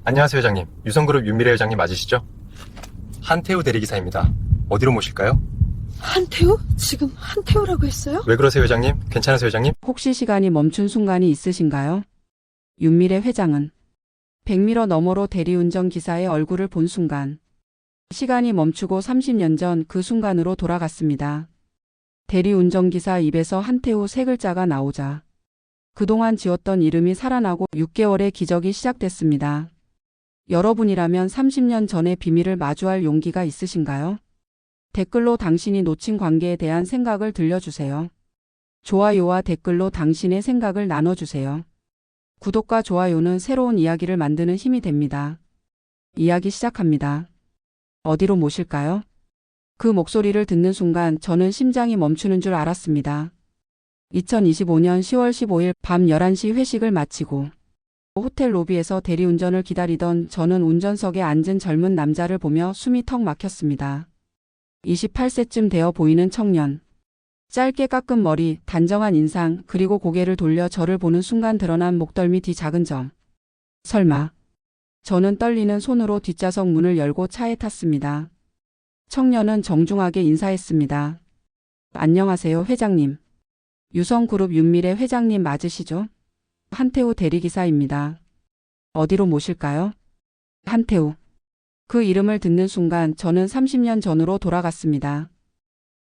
안녕하세요, 회장님. 유성그룹 윤미래 회장님 맞으시죠? 한태우 대리기사입니다. 어디로 모실까요? 한태우? 지금 한태우라고 했어요? 왜 그러세요, 회장님? 괜찮으세요, 회장님? 혹시 시간이 멈춘 순간이 있으신가요? 윤미래 회장은 100m 너머로 대리운전 기사의 얼굴을 본 순간 시간이 멈추고 30년 전 그 순간으로 돌아갔습니다. 대리운전기사 입에서 한태우 세 글자가 나오자 그동안 지웠던 이름이 살아나고 6개월의 기적이 시작됐습니다. 여러분이라면 30년 전의 비밀을 마주할 용기가 있으신가요? 댓글로 당신이 놓친 관계에 대한 생각을 들려주세요. 좋아요와 댓글로 당신의 생각을 나눠주세요. 구독과 좋아요는 새로운 이야기를 만드는 힘이 됩니다. 이야기 시작합니다. 어디로 모실까요? 그 목소리를 듣는 순간 저는 심장이 멈추는 줄 알았습니다. 2025년 10월 15일 밤 11시 회식을 마치고 호텔 로비에서 대리운전을 기다리던 저는 운전석에 앉은 젊은 남자를 보며 숨이 턱 막혔습니다. 28세쯤 되어 보이는 청년. 짧게 깎은 머리, 단정한 인상, 그리고 고개를 돌려 저를 보는 순간 드러난 목덜미 뒤 작은 점. 설마. 저는 떨리는 손으로 뒷좌석 문을 열고 차에 탔습니다. 청년은 정중하게 인사했습니다. 안녕하세요, 회장님. 유성그룹 윤미래 회장님 맞으시죠? 한태우 대리기사입니다. 어디로 모실까요? 한태우. 그 이름을 듣는 순간 저는 30년 전으로 돌아갔습니다.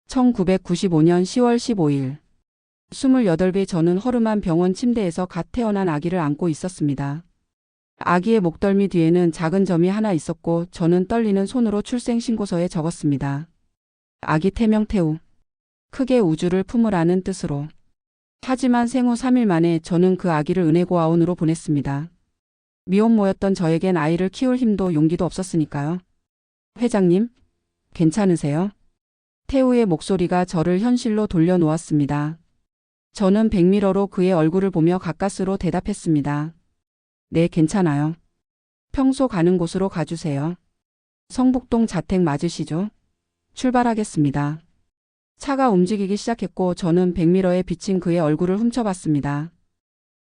1995년 10월 15일. 28배 저는 허름한 병원 침대에서 갓 태어난 아기를 안고 있었습니다. 아기의 목덜미 뒤에는 작은 점이 하나 있었고 저는 떨리는 손으로 출생신고서에 적었습니다. 아기 태명 태우. 크게 우주를 품으라는 뜻으로. 하지만 생후 3일 만에 저는 그 아기를 은혜고아원으로 보냈습니다. 미혼모였던 저에겐 아이를 키울 힘도 용기도 없었으니까요. 회장님, 괜찮으세요? 태우의 목소리가 저를 현실로 돌려놓았습니다. 저는 100m로 그의 얼굴을 보며 가까스로 대답했습니다. 네, 괜찮아요. 평소 가는 곳으로 가주세요. 성북동 자택 맞으시죠? 출발하겠습니다. 차가 움직이기 시작했고 저는 100m에 비친 그의 얼굴을 훔쳐봤습니다.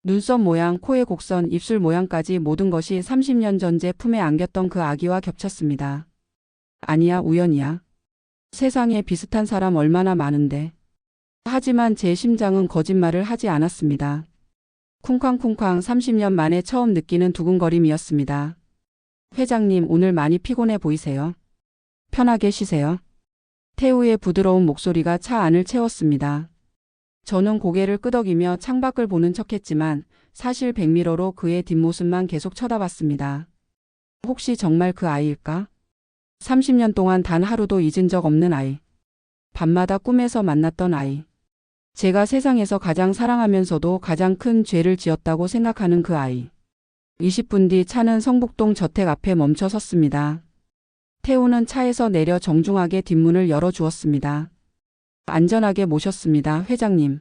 눈썹 모양, 코의 곡선, 입술 모양까지 모든 것이 30년 전 제 품에 안겼던 그 아기와 겹쳤습니다. 아니야, 우연이야. 세상에 비슷한 사람 얼마나 많은데. 하지만 제 심장은 거짓말을 하지 않았습니다. 쿵쾅쿵쾅 30년 만에 처음 느끼는 두근거림이었습니다. 회장님, 오늘 많이 피곤해 보이세요. 편하게 쉬세요. 태우의 부드러운 목소리가 차 안을 채웠습니다. 저는 고개를 끄덕이며 창밖을 보는 척했지만 사실 100m로 그의 뒷모습만 계속 쳐다봤습니다. 혹시 정말 그 아이일까? 30년 동안 단 하루도 잊은 적 없는 아이. 밤마다 꿈에서 만났던 아이. 제가 세상에서 가장 사랑하면서도 가장 큰 죄를 지었다고 생각하는 그 아이. 20분 뒤 차는 성북동 저택 앞에 멈춰 섰습니다. 태우는 차에서 내려 정중하게 뒷문을 열어주었습니다. 안전하게 모셨습니다, 회장님.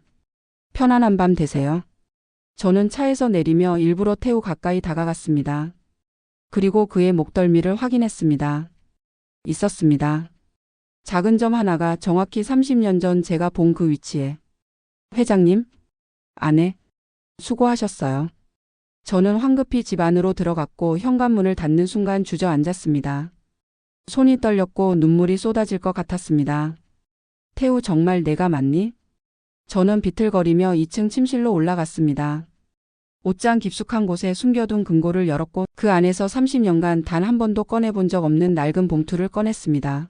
편안한 밤 되세요. 저는 차에서 내리며 일부러 태우 가까이 다가갔습니다. 그리고 그의 목덜미를 확인했습니다. 있었습니다. 작은 점 하나가 정확히 30년 전 제가 본 그 위치에. 회장님? 아내? 수고하셨어요. 저는 황급히 집 안으로 들어갔고 현관문을 닫는 순간 주저앉았습니다. 손이 떨렸고 눈물이 쏟아질 것 같았습니다. 태우, 정말 내가 맞니? 저는 비틀거리며 2층 침실로 올라갔습니다. 옷장 깊숙한 곳에 숨겨둔 금고를 열었고 그 안에서 30년간 단 한 번도 꺼내본 적 없는 낡은 봉투를 꺼냈습니다.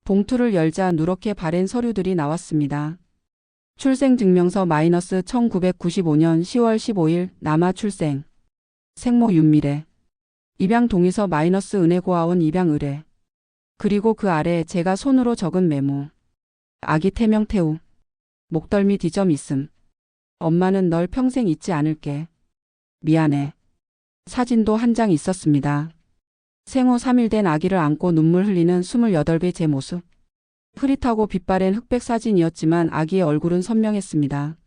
봉투를 열자 누렇게 바랜 서류들이 나왔습니다. 출생증명서 -1995년 10월 15일 남아 출생. 생모 윤미래. 입양 동의서 -은혜고아원 입양 의뢰. 그리고 그 아래 제가 손으로 적은 메모. 아기 태명 태우. 목덜미 뒤점 있음. 엄마는 널 평생 잊지 않을게. 미안해. 사진도 한 장 있었습니다. 생후 3일 된 아기를 안고 눈물 흘리는 28배 제 모습. 흐릿하고 빛바랜 흑백 사진이었지만 아기의 얼굴은 선명했습니다.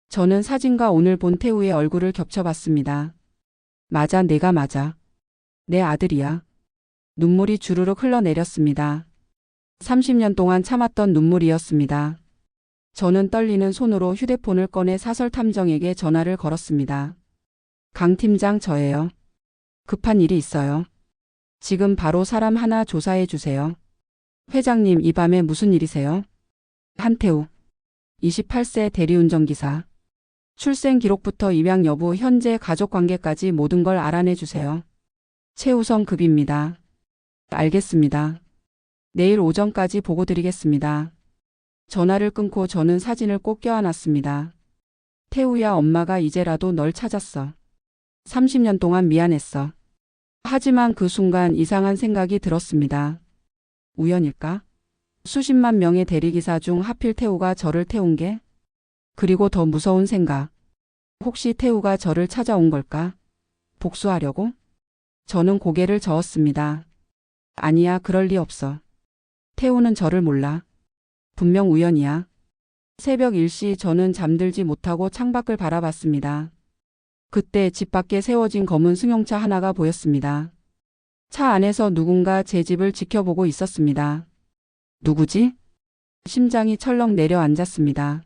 저는 사진과 오늘 본 태우의 얼굴을 겹쳐봤습니다. 맞아, 내가 맞아. 내 아들이야. 눈물이 주르륵 흘러내렸습니다. 30년 동안 참았던 눈물이었습니다. 저는 떨리는 손으로 휴대폰을 꺼내 사설 탐정에게 전화를 걸었습니다. 강 팀장, 저예요. 급한 일이 있어요. 지금 바로 사람 하나 조사해 주세요. 회장님, 이 밤에 무슨 일이세요? 한태우, 28세 대리운전기사. 출생 기록부터 입양 여부, 현재 가족관계까지 모든 걸 알아내 주세요. 최우선 급입니다. 알겠습니다. 내일 오전까지 보고 드리겠습니다. 전화를 끊고 저는 사진을 꼭 껴안았습니다. 태우야, 엄마가 이제라도 널 찾았어. 30년 동안 미안했어. 하지만 그 순간 이상한 생각이 들었습니다. 우연일까? 수십만 명의 대리기사 중 하필 태우가 저를 태운 게? 그리고 더 무서운 생각. 혹시 태우가 저를 찾아온 걸까? 복수하려고? 저는 고개를 저었습니다. 아니야, 그럴 리 없어. 태우는 저를 몰라. 분명 우연이야. 새벽 1시 저는 잠들지 못하고 창밖을 바라봤습니다. 그때 집 밖에 세워진 검은 승용차 하나가 보였습니다. 차 안에서 누군가 제 집을 지켜보고 있었습니다. 누구지? 심장이 철렁 내려앉았습니다.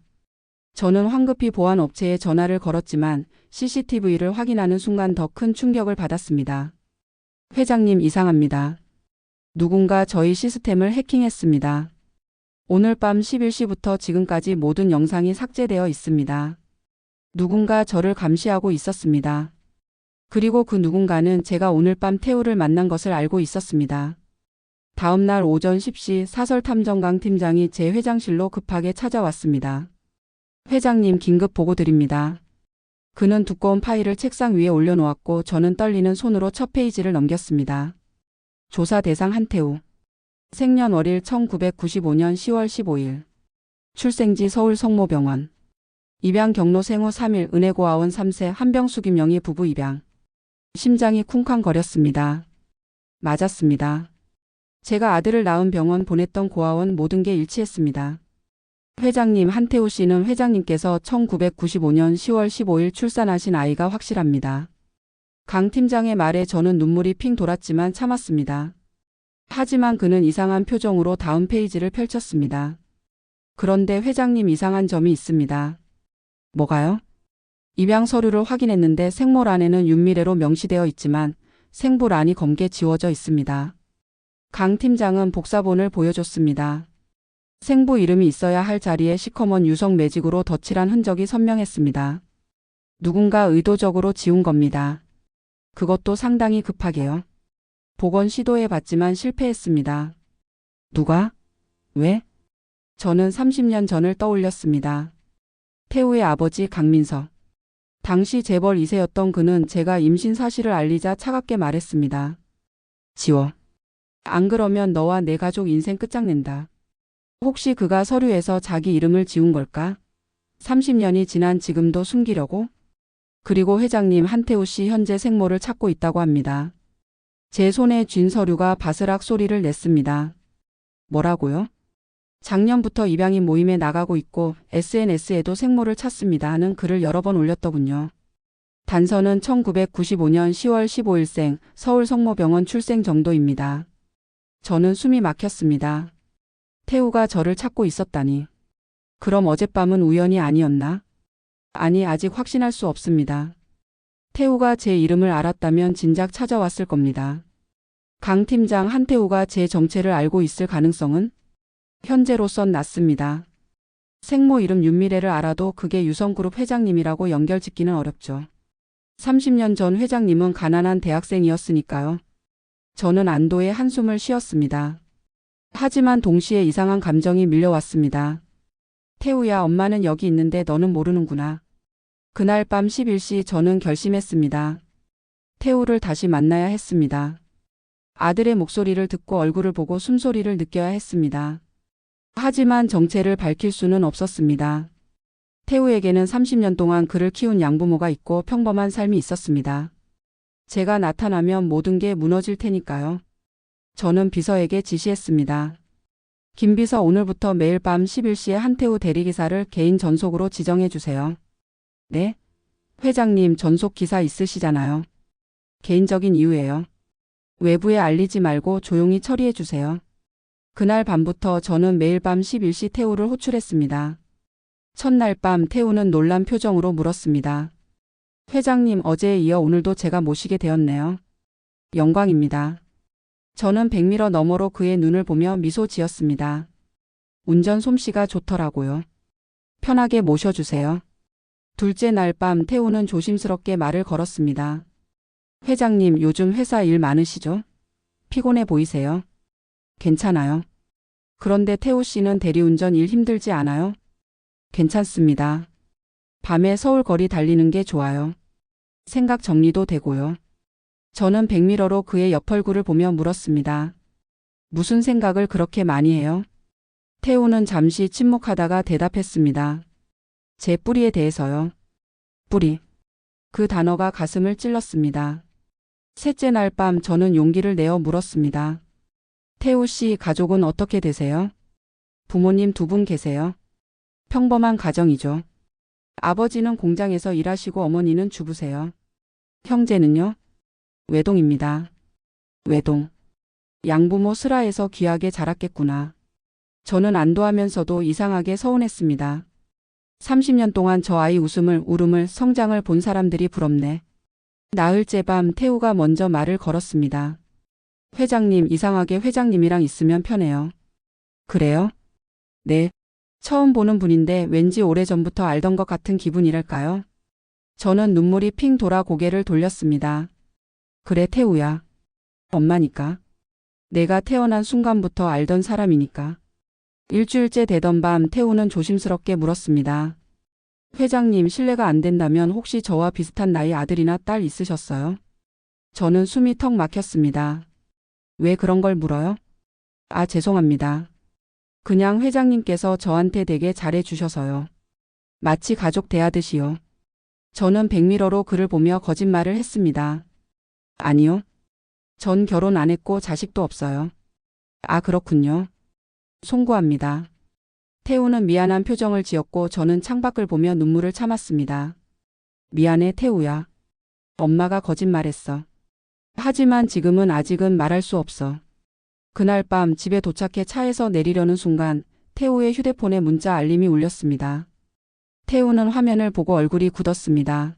저는 황급히 보안업체에 전화를 걸었지만 CCTV를 확인하는 순간 더 큰 충격을 받았습니다. 회장님, 이상합니다. 누군가 저희 시스템을 해킹했습니다. 오늘 밤 11시부터 지금까지 모든 영상이 삭제되어 있습니다. 누군가 저를 감시하고 있었습니다. 그리고 그 누군가는 제가 오늘 밤 태우를 만난 것을 알고 있었습니다. 다음 날 오전 10시 사설탐정강 팀장이 제 회장실로 급하게 찾아왔습니다. 회장님, 긴급 보고 드립니다. 그는 두꺼운 파일을 책상 위에 올려놓았고 저는 떨리는 손으로 첫 페이지를 넘겼습니다. 조사 대상 한태우. 생년월일 1995년 10월 15일. 출생지 서울 성모병원. 입양 경로 생후 3일, 은혜고아원 3세, 한병수 김영희 부부 입양. 심장이 쿵쾅거렸습니다. 맞았습니다. 제가 아들을 낳은 병원, 보냈던 고아원, 모든 게 일치했습니다. 회장님, 한태우 씨는 회장님께서 1995년 10월 15일 출산하신 아이가 확실합니다. 강 팀장의 말에 저는 눈물이 핑 돌았지만 참았습니다. 하지만 그는 이상한 표정으로 다음 페이지를 펼쳤습니다. 그런데 회장님, 이상한 점이 있습니다. 뭐가요? 입양 서류를 확인했는데 생모란에는 윤미래로 명시되어 있지만 생부란이 검게 지워져 있습니다. 강 팀장은 복사본을 보여줬습니다. 생부 이름이 있어야 할 자리에 시커먼 유성 매직으로 덧칠한 흔적이 선명했습니다. 누군가 의도적으로 지운 겁니다. 그것도 상당히 급하게요. 복원 시도해봤지만 실패했습니다. 누가? 왜? 저는 30년 전을 떠올렸습니다. 태우의 아버지 강민석. 당시 재벌 2세였던 그는 제가 임신 사실을 알리자 차갑게 말했습니다. 지워. 안 그러면 너와 내 가족 인생 끝장낸다. 혹시 그가 서류에서 자기 이름을 지운 걸까? 30년이 지난 지금도 숨기려고? 그리고 회장님, 한태우 씨 현재 생모를 찾고 있다고 합니다. 제 손에 쥔 서류가 바스락 소리를 냈습니다. 뭐라고요? 작년부터 입양인 모임에 나가고 있고 SNS에도 생모를 찾습니다 하는 글을 여러 번 올렸더군요. 단서는 1995년 10월 15일생 서울 성모병원 출생 정도입니다. 저는 숨이 막혔습니다. 태우가 저를 찾고 있었다니. 그럼 어젯밤은 우연이 아니었나? 아니, 아직 확신할 수 없습니다. 태우가 제 이름을 알았다면 진작 찾아왔을 겁니다. 강 팀장, 한태우가 제 정체를 알고 있을 가능성은? 현재로선 낮습니다. 생모 이름 윤미래를 알아도 그게 유성그룹 회장님이라고 연결짓기는 어렵죠. 30년 전 회장님은 가난한 대학생이었으니까요. 저는 안도의 한숨을 쉬었습니다. 하지만 동시에 이상한 감정이 밀려왔습니다. 태우야, 엄마는 여기 있는데 너는 모르는구나. 그날 밤 11시 저는 결심했습니다. 태우를 다시 만나야 했습니다. 아들의 목소리를 듣고 얼굴을 보고 숨소리를 느껴야 했습니다. 하지만 정체를 밝힐 수는 없었습니다. 태우에게는 30년 동안 그를 키운 양부모가 있고 평범한 삶이 있었습니다. 제가 나타나면 모든 게 무너질 테니까요. 저는 비서에게 지시했습니다. 김 비서, 오늘부터 매일 밤 11시에 한태우 대리기사를 개인 전속으로 지정해 주세요. 네? 회장님, 전속 기사 있으시잖아요. 개인적인 이유예요. 외부에 알리지 말고 조용히 처리해 주세요. 그날 밤부터 저는 매일 밤 11시 태우를 호출했습니다. 첫날 밤 태우는 놀란 표정으로 물었습니다. 회장님, 어제에 이어 오늘도 제가 모시게 되었네요. 영광입니다. 저는 백미러 너머로 그의 눈을 보며 미소 지었습니다. 운전 솜씨가 좋더라고요. 편하게 모셔주세요. 둘째 날 밤 태우는 조심스럽게 말을 걸었습니다. 회장님, 요즘 회사 일 많으시죠? 피곤해 보이세요. 괜찮아요. 그런데 태우 씨는 대리운전 일 힘들지 않아요? 괜찮습니다. 밤에 서울 거리 달리는 게 좋아요. 생각 정리도 되고요. 저는 백미러로 그의 옆 얼굴을 보며 물었습니다. 무슨 생각을 그렇게 많이 해요? 태우는 잠시 침묵하다가 대답했습니다. 제 뿌리에 대해서요. 뿌리. 그 단어가 가슴을 찔렀습니다. 셋째 날 밤 저는 용기를 내어 물었습니다. 태우 씨 가족은 어떻게 되세요? 부모님 두 분 계세요? 평범한 가정이죠. 아버지는 공장에서 일하시고 어머니는 주부세요. 형제는요? 외동입니다. 외동. 양부모 슬하에서 귀하게 자랐겠구나. 저는 안도하면서도 이상하게 서운했습니다. 30년 동안 저 아이 웃음을, 울음을, 성장을 본 사람들이 부럽네. 나흘째 밤 태우가 먼저 말을 걸었습니다. 회장님, 이상하게 회장님이랑 있으면 편해요. 그래요? 네. 처음 보는 분인데 왠지 오래전부터 알던 것 같은 기분이랄까요? 저는 눈물이 핑 돌아 고개를 돌렸습니다. 그래, 태우야. 엄마니까. 내가 태어난 순간부터 알던 사람이니까. 일주일째 되던 밤 태우는 조심스럽게 물었습니다. 회장님, 실례가 안 된다면 혹시 저와 비슷한 나이 아들이나 딸 있으셨어요? 저는 숨이 턱 막혔습니다. 왜 그런 걸 물어요? 아, 죄송합니다. 그냥 회장님께서 저한테 되게 잘해 주셔서요. 마치 가족 대하듯이요. 저는 백미러로 그를 보며 거짓말을 했습니다. 아니요. 전 결혼 안 했고 자식도 없어요. 아, 그렇군요. 송구합니다. 태우는 미안한 표정을 지었고 저는 창밖을 보며 눈물을 참았습니다. 미안해, 태우야. 엄마가 거짓말했어. 하지만 지금은 아직은 말할 수 없어. 그날 밤 집에 도착해 차에서 내리려는 순간 태우의 휴대폰에 문자 알림이 울렸습니다. 태우는 화면을 보고 얼굴이 굳었습니다.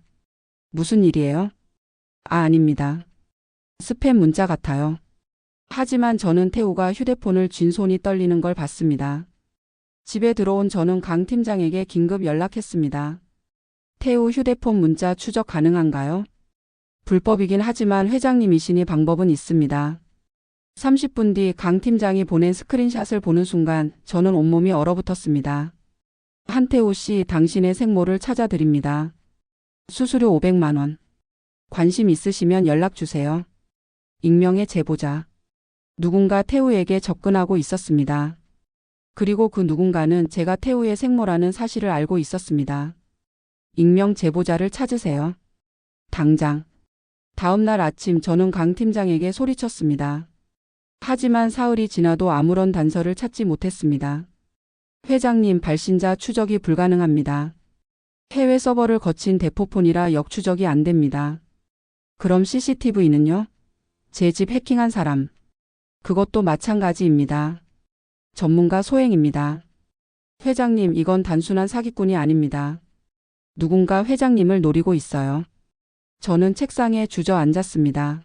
무슨 일이에요? 아, 아닙니다. 스팸 문자 같아요. 하지만 저는 태우가 휴대폰을 쥔 손이 떨리는 걸 봤습니다. 집에 들어온 저는 강 팀장에게 긴급 연락했습니다. 태우 휴대폰 문자 추적 가능한가요? 불법이긴 하지만 회장님이시니 방법은 있습니다. 30분 뒤 강 팀장이 보낸 스크린샷을 보는 순간 저는 온몸이 얼어붙었습니다. 한태우 씨, 당신의 생모를 찾아드립니다. 수수료 500만 원. 관심 있으시면 연락 주세요. 익명의 제보자. 누군가 태우에게 접근하고 있었습니다. 그리고 그 누군가는 제가 태우의 생모라는 사실을 알고 있었습니다. 익명 제보자를 찾으세요. 당장. 다음 날 아침 저는 강 팀장에게 소리쳤습니다. 하지만 사흘이 지나도 아무런 단서를 찾지 못했습니다. 회장님, 발신자 추적이 불가능합니다. 해외 서버를 거친 대포폰이라 역추적이 안 됩니다. 그럼 CCTV는요? 제 집 해킹한 사람. 그것도 마찬가지입니다. 전문가 소행입니다. 회장님, 이건 단순한 사기꾼이 아닙니다. 누군가 회장님을 노리고 있어요. 저는 책상에 주저앉았습니다.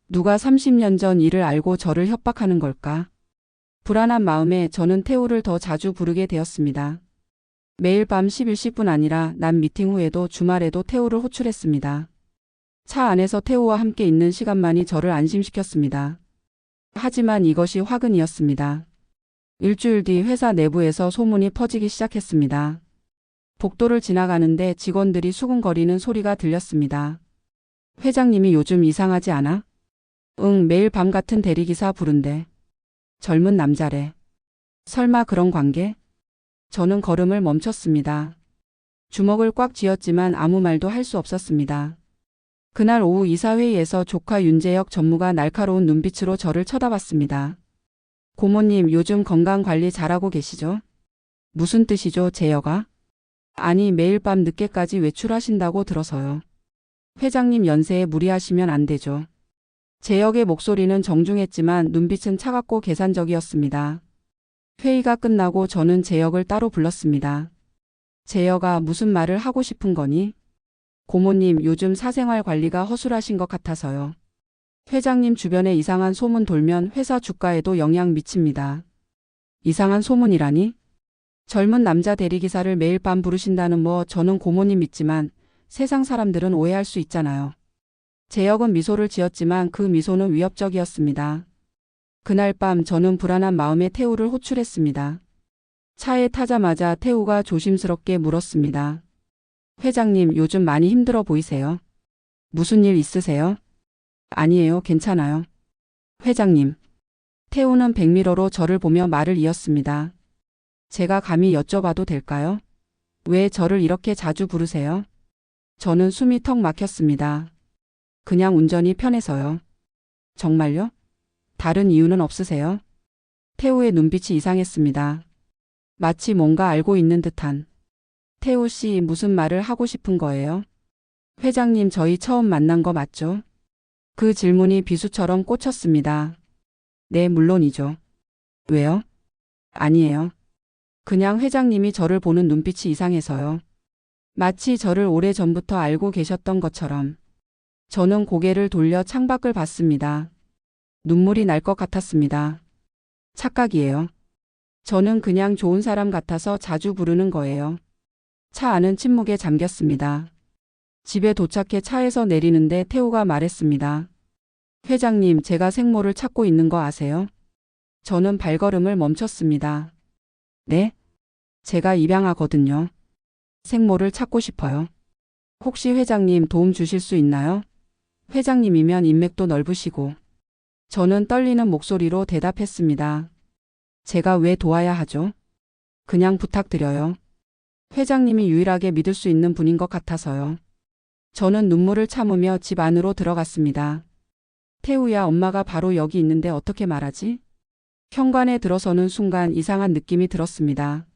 누가 30년 전 일을 알고 저를 협박하는 걸까? 불안한 마음에 저는 태우를 더 자주 부르게 되었습니다. 매일 밤 11시뿐 아니라 난 미팅 후에도 주말에도 태우를 호출했습니다. 차 안에서 태우와 함께 있는 시간만이 저를 안심시켰습니다. 하지만 이것이 화근이었습니다. 일주일 뒤 회사 내부에서 소문이 퍼지기 시작했습니다. 복도를 지나가는데 직원들이 수군거리는 소리가 들렸습니다. 회장님이 요즘 이상하지 않아? 응, 매일 밤 같은 대리기사 부른대. 젊은 남자래. 설마 그런 관계? 저는 걸음을 멈췄습니다. 주먹을 꽉 쥐었지만 아무 말도 할 수 없었습니다. 그날 오후 이사회의에서 조카 윤재혁 전무가 날카로운 눈빛으로 저를 쳐다봤습니다. 고모님, 요즘 건강관리 잘하고 계시죠? 무슨 뜻이죠, 재혁아? 아니, 매일 밤 늦게까지 외출하신다고 들어서요. 회장님 연세에 무리하시면 안 되죠. 재혁의 목소리는 정중했지만 눈빛은 차갑고 계산적이었습니다. 회의가 끝나고 저는 재혁을 따로 불렀습니다. 재혁아, 무슨 말을 하고 싶은 거니? 고모님, 요즘 사생활 관리가 허술하신 것 같아서요. 회장님 주변에 이상한 소문 돌면 회사 주가에도 영향 미칩니다. 이상한 소문이라니? 젊은 남자 대리기사를 매일 밤 부르신다는 저는 고모님 믿지만 세상 사람들은 오해할 수 있잖아요. 재혁은 미소를 지었지만 그 미소는 위협적이었습니다. 그날 밤 저는 불안한 마음에 태우를 호출했습니다. 차에 타자마자 태우가 조심스럽게 물었습니다. 회장님, 요즘 많이 힘들어 보이세요? 무슨 일 있으세요? 아니에요, 괜찮아요. 회장님. 태우는 백미러로 저를 보며 말을 이었습니다. 제가 감히 여쭤봐도 될까요? 왜 저를 이렇게 자주 부르세요? 저는 숨이 턱 막혔습니다. 그냥 운전이 편해서요. 정말요? 다른 이유는 없으세요? 태우의 눈빛이 이상했습니다. 마치 뭔가 알고 있는 듯한. 태우 씨, 무슨 말을 하고 싶은 거예요? 회장님, 저희 처음 만난 거 맞죠? 그 질문이 비수처럼 꽂혔습니다. 네, 물론이죠. 왜요? 아니에요. 그냥 회장님이 저를 보는 눈빛이 이상해서요. 마치 저를 오래전부터 알고 계셨던 것처럼. 저는 고개를 돌려 창밖을 봤습니다. 눈물이 날 것 같았습니다. 착각이에요. 저는 그냥 좋은 사람 같아서 자주 부르는 거예요. 차 안은 침묵에 잠겼습니다. 집에 도착해 차에서 내리는데 태우가 말했습니다. 회장님, 제가 생모를 찾고 있는 거 아세요? 저는 발걸음을 멈췄습니다. 네? 제가 입양하거든요. 생모를 찾고 싶어요. 혹시 회장님 도움 주실 수 있나요? 회장님이면 인맥도 넓으시고. 저는 떨리는 목소리로 대답했습니다. 제가 왜 도와야 하죠? 그냥 부탁드려요. 회장님이 유일하게 믿을 수 있는 분인 것 같아서요. 저는 눈물을 참으며 집 안으로 들어갔습니다. 태우야, 엄마가 바로 여기 있는데 어떻게 말하지? 현관에 들어서는 순간 이상한 느낌이 들었습니다.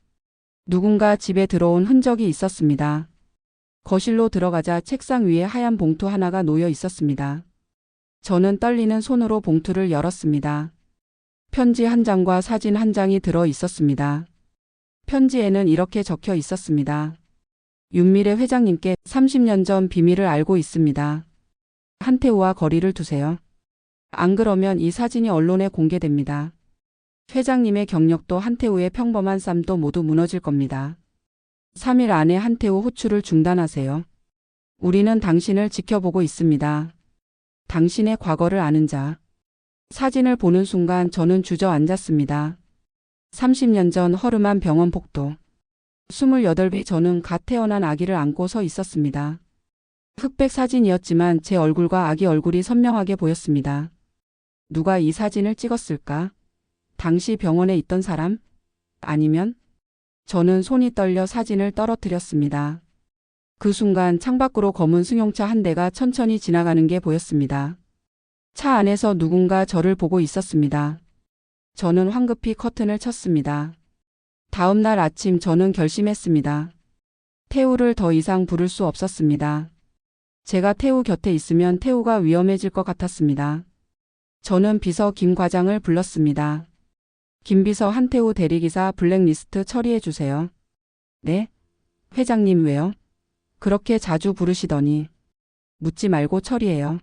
누군가 집에 들어온 흔적이 있었습니다. 거실로 들어가자 책상 위에 하얀 봉투 하나가 놓여 있었습니다. 저는 떨리는 손으로 봉투를 열었습니다. 편지 한 장과 사진 한 장이 들어 있었습니다. 편지에는 이렇게 적혀 있었습니다. 윤미래 회장님께 30년 전 비밀을 알고 있습니다. 한태우와 거리를 두세요. 안 그러면 이 사진이 언론에 공개됩니다. 회장님의 경력도 한태우의 평범한 삶도 모두 무너질 겁니다. 3일 안에 한태우 호출을 중단하세요. 우리는 당신을 지켜보고 있습니다. 당신의 과거를 아는 자. 사진을 보는 순간 저는 주저앉았습니다. 30년 전 허름한 병원 복도. 28배 저는 갓 태어난 아기를 안고 서 있었습니다. 흑백 사진이었지만 제 얼굴과 아기 얼굴이 선명하게 보였습니다. 누가 이 사진을 찍었을까? 당시 병원에 있던 사람? 아니면? 저는 손이 떨려 사진을 떨어뜨렸습니다. 그 순간 창밖으로 검은 승용차 한 대가 천천히 지나가는 게 보였습니다. 차 안에서 누군가 저를 보고 있었습니다. 저는 황급히 커튼을 쳤습니다. 다음 날 아침 저는 결심했습니다. 태우를 더 이상 부를 수 없었습니다. 제가 태우 곁에 있으면 태우가 위험해질 것 같았습니다. 저는 비서 김 과장을 불렀습니다. 김 비서, 한태우 대리기사 블랙리스트 처리해 주세요. 네? 회장님, 왜요? 그렇게 자주 부르시더니. 묻지 말고 처리해요.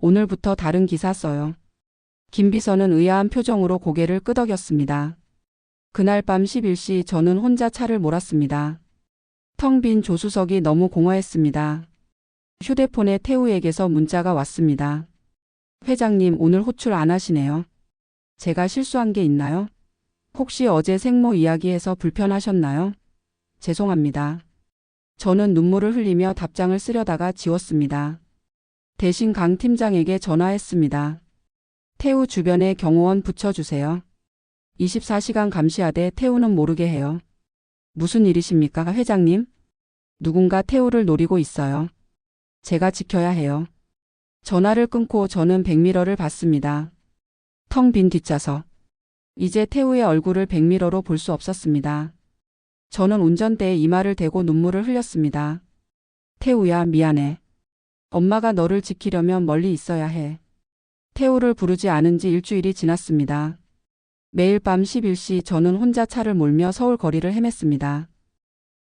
오늘부터 다른 기사 써요. 김 비서는 의아한 표정으로 고개를 끄덕였습니다. 그날 밤 11시 저는 혼자 차를 몰았습니다. 텅 빈 조수석이 너무 공허했습니다. 휴대폰에 태우에게서 문자가 왔습니다. 회장님, 오늘 호출 안 하시네요. 제가 실수한 게 있나요? 혹시 어제 생모 이야기해서 불편하셨나요? 죄송합니다. 저는 눈물을 흘리며 답장을 쓰려다가 지웠습니다. 대신 강 팀장에게 전화했습니다. 태우 주변에 경호원 붙여주세요. 24시간 감시하되 태우는 모르게 해요. 무슨 일이십니까, 회장님? 누군가 태우를 노리고 있어요. 제가 지켜야 해요. 전화를 끊고 저는 백미러를 봤습니다. 텅 빈 뒷좌석. 이제 태우의 얼굴을 백미러로 볼 수 없었습니다. 저는 운전대에 이마를 대고 눈물을 흘렸습니다. 태우야, 미안해. 엄마가 너를 지키려면 멀리 있어야 해. 태우를 부르지 않은 지 일주일이 지났습니다. 매일 밤 11시 저는 혼자 차를 몰며 서울 거리를 헤맸습니다.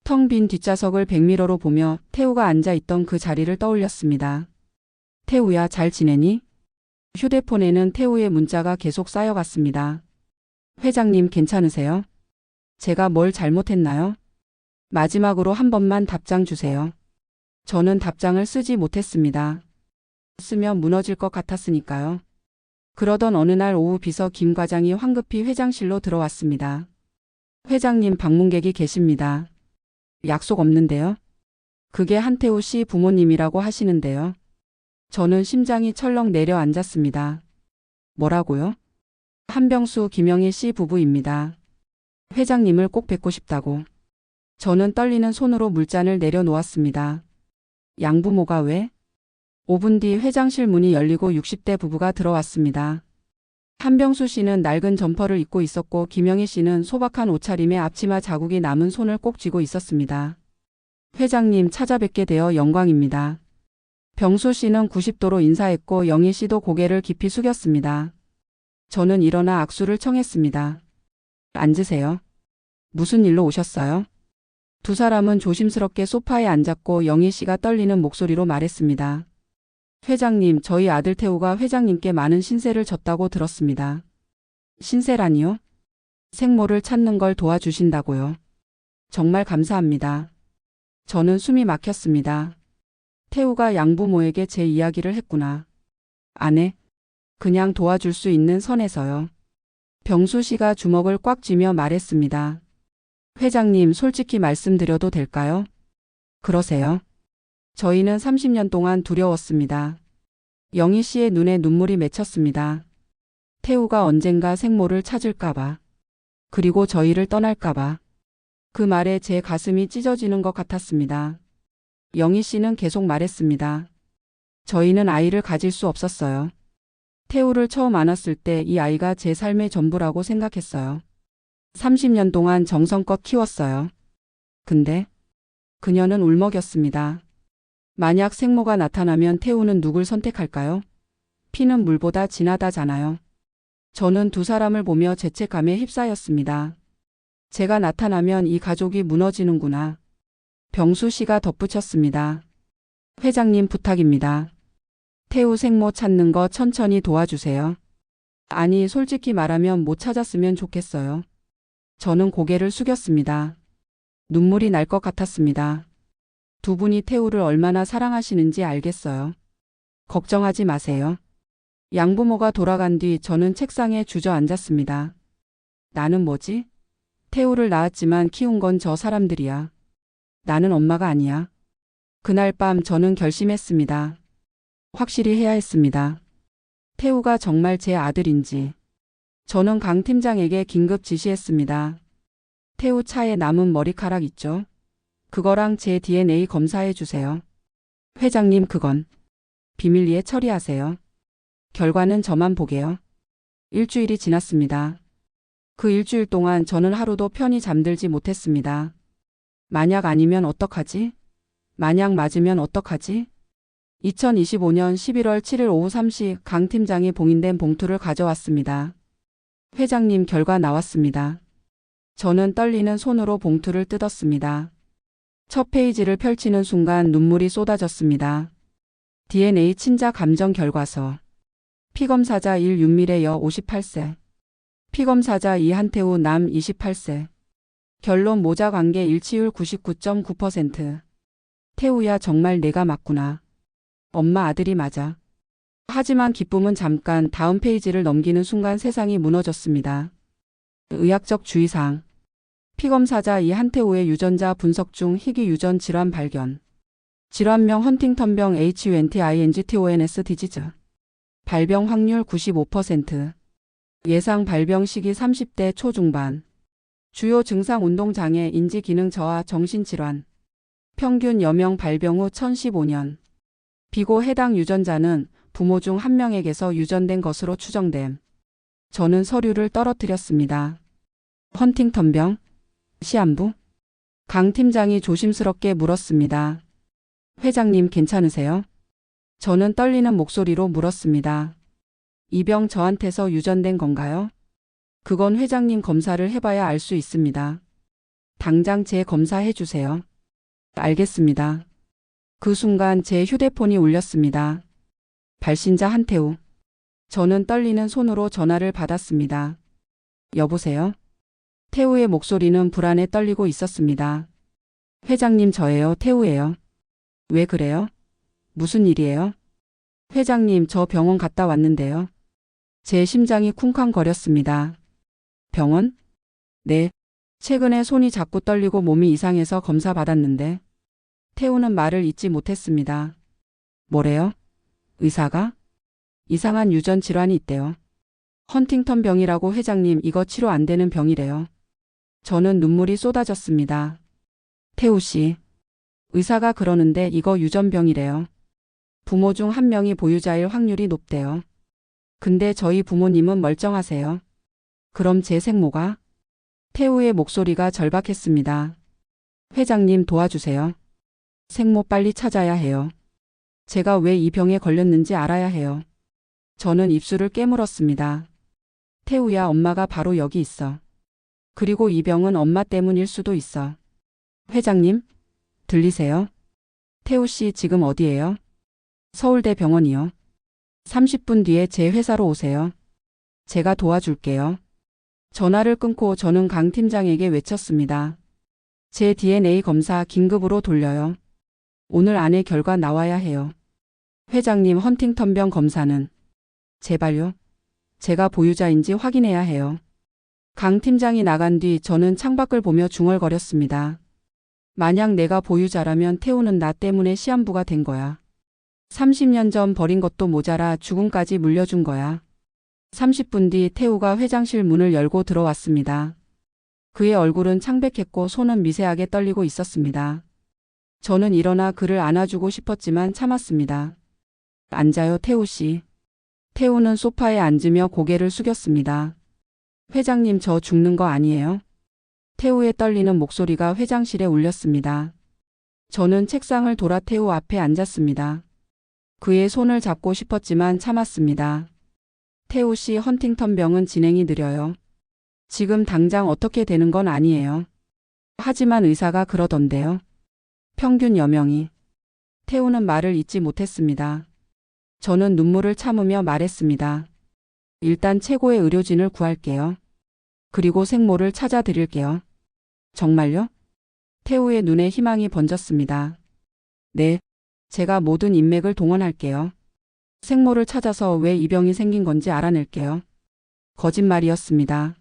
텅 빈 뒷좌석을 백미러로 보며 태우가 앉아있던 그 자리를 떠올렸습니다. 태우야, 잘 지내니? 휴대폰에는 태우의 문자가 계속 쌓여갔습니다. 회장님 괜찮으세요? 제가 뭘 잘못했나요? 마지막으로 한 번만 답장 주세요. 저는 답장을 쓰지 못했습니다. 쓰면 무너질 것 같았으니까요. 그러던 어느 날 오후 비서 김 과장이 황급히 회장실로 들어왔습니다. 회장님, 방문객이 계십니다. 약속 없는데요? 그게 한태우 씨 부모님이라고 하시는데요. 저는 심장이 철렁 내려앉았습니다. 뭐라고요? 한병수, 김영희 씨 부부입니다. 회장님을 꼭 뵙고 싶다고. 저는 떨리는 손으로 물잔을 내려놓았습니다. 양부모가 왜? 5분 뒤 회장실 문이 열리고 60대 부부가 들어왔습니다. 한병수 씨는 낡은 점퍼를 입고 있었고 김영희 씨는 소박한 옷차림에 앞치마 자국이 남은 손을 꼭 쥐고 있었습니다. 회장님, 찾아뵙게 되어 영광입니다. 병수 씨는 90도로 인사했고 영희 씨도 고개를 깊이 숙였습니다. 저는 일어나 악수를 청했습니다. 앉으세요. 무슨 일로 오셨어요? 두 사람은 조심스럽게 소파에 앉았고 영희 씨가 떨리는 목소리로 말했습니다. 회장님, 저희 아들 태우가 회장님께 많은 신세를 졌다고 들었습니다. 신세라니요? 생모를 찾는 걸 도와주신다고요. 정말 감사합니다. 저는 숨이 막혔습니다. 태우가 양부모에게 제 이야기를 했구나. 아내, 그냥 도와줄 수 있는 선에서요. 병수 씨가 주먹을 꽉 쥐며 말했습니다. 회장님, 솔직히 말씀드려도 될까요? 그러세요. 저희는 30년 동안 두려웠습니다. 영희 씨의 눈에 눈물이 맺혔습니다. 태우가 언젠가 생모를 찾을까봐. 그리고 저희를 떠날까봐. 그 말에 제 가슴이 찢어지는 것 같았습니다. 영희 씨는 계속 말했습니다. 저희는 아이를 가질 수 없었어요. 태우를 처음 안았을 때 이 아이가 제 삶의 전부라고 생각했어요. 30년 동안 정성껏 키웠어요. 근데 그녀는 울먹였습니다. 만약 생모가 나타나면 태우는 누굴 선택할까요? 피는 물보다 진하다잖아요. 저는 두 사람을 보며 죄책감에 휩싸였습니다. 제가 나타나면 이 가족이 무너지는구나. 병수 씨가 덧붙였습니다. 회장님, 부탁입니다. 태우 생모 찾는 거 천천히 도와주세요. 아니, 솔직히 말하면 못 찾았으면 좋겠어요. 저는 고개를 숙였습니다. 눈물이 날 것 같았습니다. 두 분이 태우를 얼마나 사랑하시는지 알겠어요. 걱정하지 마세요. 양부모가 돌아간 뒤 저는 책상에 주저앉았습니다. 나는 뭐지? 태우를 낳았지만 키운 건 저 사람들이야. 나는 엄마가 아니야. 그날 밤 저는 결심했습니다. 확실히 해야 했습니다. 태우가 정말 제 아들인지. 저는 강 팀장에게 긴급 지시했습니다. 태우 차에 남은 머리카락 있죠? 그거랑 제 DNA 검사해 주세요. 회장님, 그건 비밀리에 처리하세요. 결과는 저만 보게요. 일주일이 지났습니다. 그 일주일 동안 저는 하루도 편히 잠들지 못했습니다. 만약 아니면 어떡하지? 만약 맞으면 어떡하지? 2025년 11월 7일 오후 3시 강 팀장이 봉인된 봉투를 가져왔습니다. 회장님, 결과 나왔습니다. 저는 떨리는 손으로 봉투를 뜯었습니다. 첫 페이지를 펼치는 순간 눈물이 쏟아졌습니다. DNA 친자 감정 결과서. 피검사자 1 윤미래 여 58세. 피검사자 2 한태우 남 28세. 결론 모자 관계 일치율 99.9%. 태우야, 정말 내가 맞구나. 엄마 아들이 맞아. 하지만 기쁨은 잠깐. 다음 페이지를 넘기는 순간 세상이 무너졌습니다. 의학적 주의사항. 피검사자 2 한태우의 유전자 분석 중 희귀 유전 질환 발견. 질환명 헌팅턴병 HUNTINGTONS 디지즈. 발병 확률 95%. 예상 발병 시기 30대 초중반. 주요 증상 운동장애, 인지기능 저하, 정신질환. 평균 여명 발병 후 1015년. 비고 해당 유전자는 부모 중 한 명에게서 유전된 것으로 추정됨. 저는 서류를 떨어뜨렸습니다. 헌팅턴병? 시한부? 강 팀장이 조심스럽게 물었습니다. 회장님, 괜찮으세요? 저는 떨리는 목소리로 물었습니다. 이 병 저한테서 유전된 건가요? 그건 회장님 검사를 해봐야 알 수 있습니다. 당장 재검사해 주세요. 알겠습니다. 그 순간 제 휴대폰이 울렸습니다. 발신자 한태우. 저는 떨리는 손으로 전화를 받았습니다. 여보세요? 태우의 목소리는 불안에 떨리고 있었습니다. 회장님, 저예요. 태우예요. 왜 그래요? 무슨 일이에요? 회장님, 저 병원 갔다 왔는데요. 제 심장이 쿵쾅거렸습니다. 병원? 네. 최근에 손이 자꾸 떨리고 몸이 이상해서 검사 받았는데. 태우는 말을 잇지 못했습니다. 뭐래요? 의사가? 이상한 유전 질환이 있대요. 헌팅턴 병이라고. 회장님, 이거 치료 안 되는 병이래요. 저는 눈물이 쏟아졌습니다. 태우 씨, 의사가 그러는데 이거 유전병이래요. 부모 중 한 명이 보유자일 확률이 높대요. 근데 저희 부모님은 멀쩡하세요. 그럼 제 생모가? 태우의 목소리가 절박했습니다. 회장님, 도와주세요. 생모 빨리 찾아야 해요. 제가 왜 이 병에 걸렸는지 알아야 해요. 저는 입술을 깨물었습니다. 태우야, 엄마가 바로 여기 있어. 그리고 이 병은 엄마 때문일 수도 있어. 회장님, 들리세요? 태우 씨 지금 어디예요? 서울대 병원이요. 30분 뒤에 제 회사로 오세요. 제가 도와줄게요. 전화를 끊고 저는 강 팀장에게 외쳤습니다. 제 DNA 검사 긴급으로 돌려요. 오늘 안에 결과 나와야 해요. 회장님, 헌팅턴병 검사는? 제발요. 제가 보유자인지 확인해야 해요. 강 팀장이 나간 뒤 저는 창밖을 보며 중얼거렸습니다. 만약 내가 보유자라면 태우는 나 때문에 시한부가 된 거야. 30년 전 버린 것도 모자라 죽음까지 물려준 거야. 30분 뒤 태우가 회장실 문을 열고 들어왔습니다. 그의 얼굴은 창백했고 손은 미세하게 떨리고 있었습니다. 저는 일어나 그를 안아주고 싶었지만 참았습니다. 앉아요, 태우 씨. 태우는 소파에 앉으며 고개를 숙였습니다. 회장님, 저 죽는 거 아니에요? 태우의 떨리는 목소리가 회장실에 울렸습니다. 저는 책상을 돌아 태우 앞에 앉았습니다. 그의 손을 잡고 싶었지만 참았습니다. 태우 씨, 헌팅턴 병은 진행이 느려요. 지금 당장 어떻게 되는 건 아니에요. 하지만 의사가 그러던데요. 평균 여명이. 태우는 말을 잇지 못했습니다. 저는 눈물을 참으며 말했습니다. 일단 최고의 의료진을 구할게요. 그리고 생모를 찾아 드릴게요. 정말요? 태우의 눈에 희망이 번졌습니다. 네, 제가 모든 인맥을 동원할게요. 생모를 찾아서 왜 이 병이 생긴 건지 알아낼게요. 거짓말이었습니다.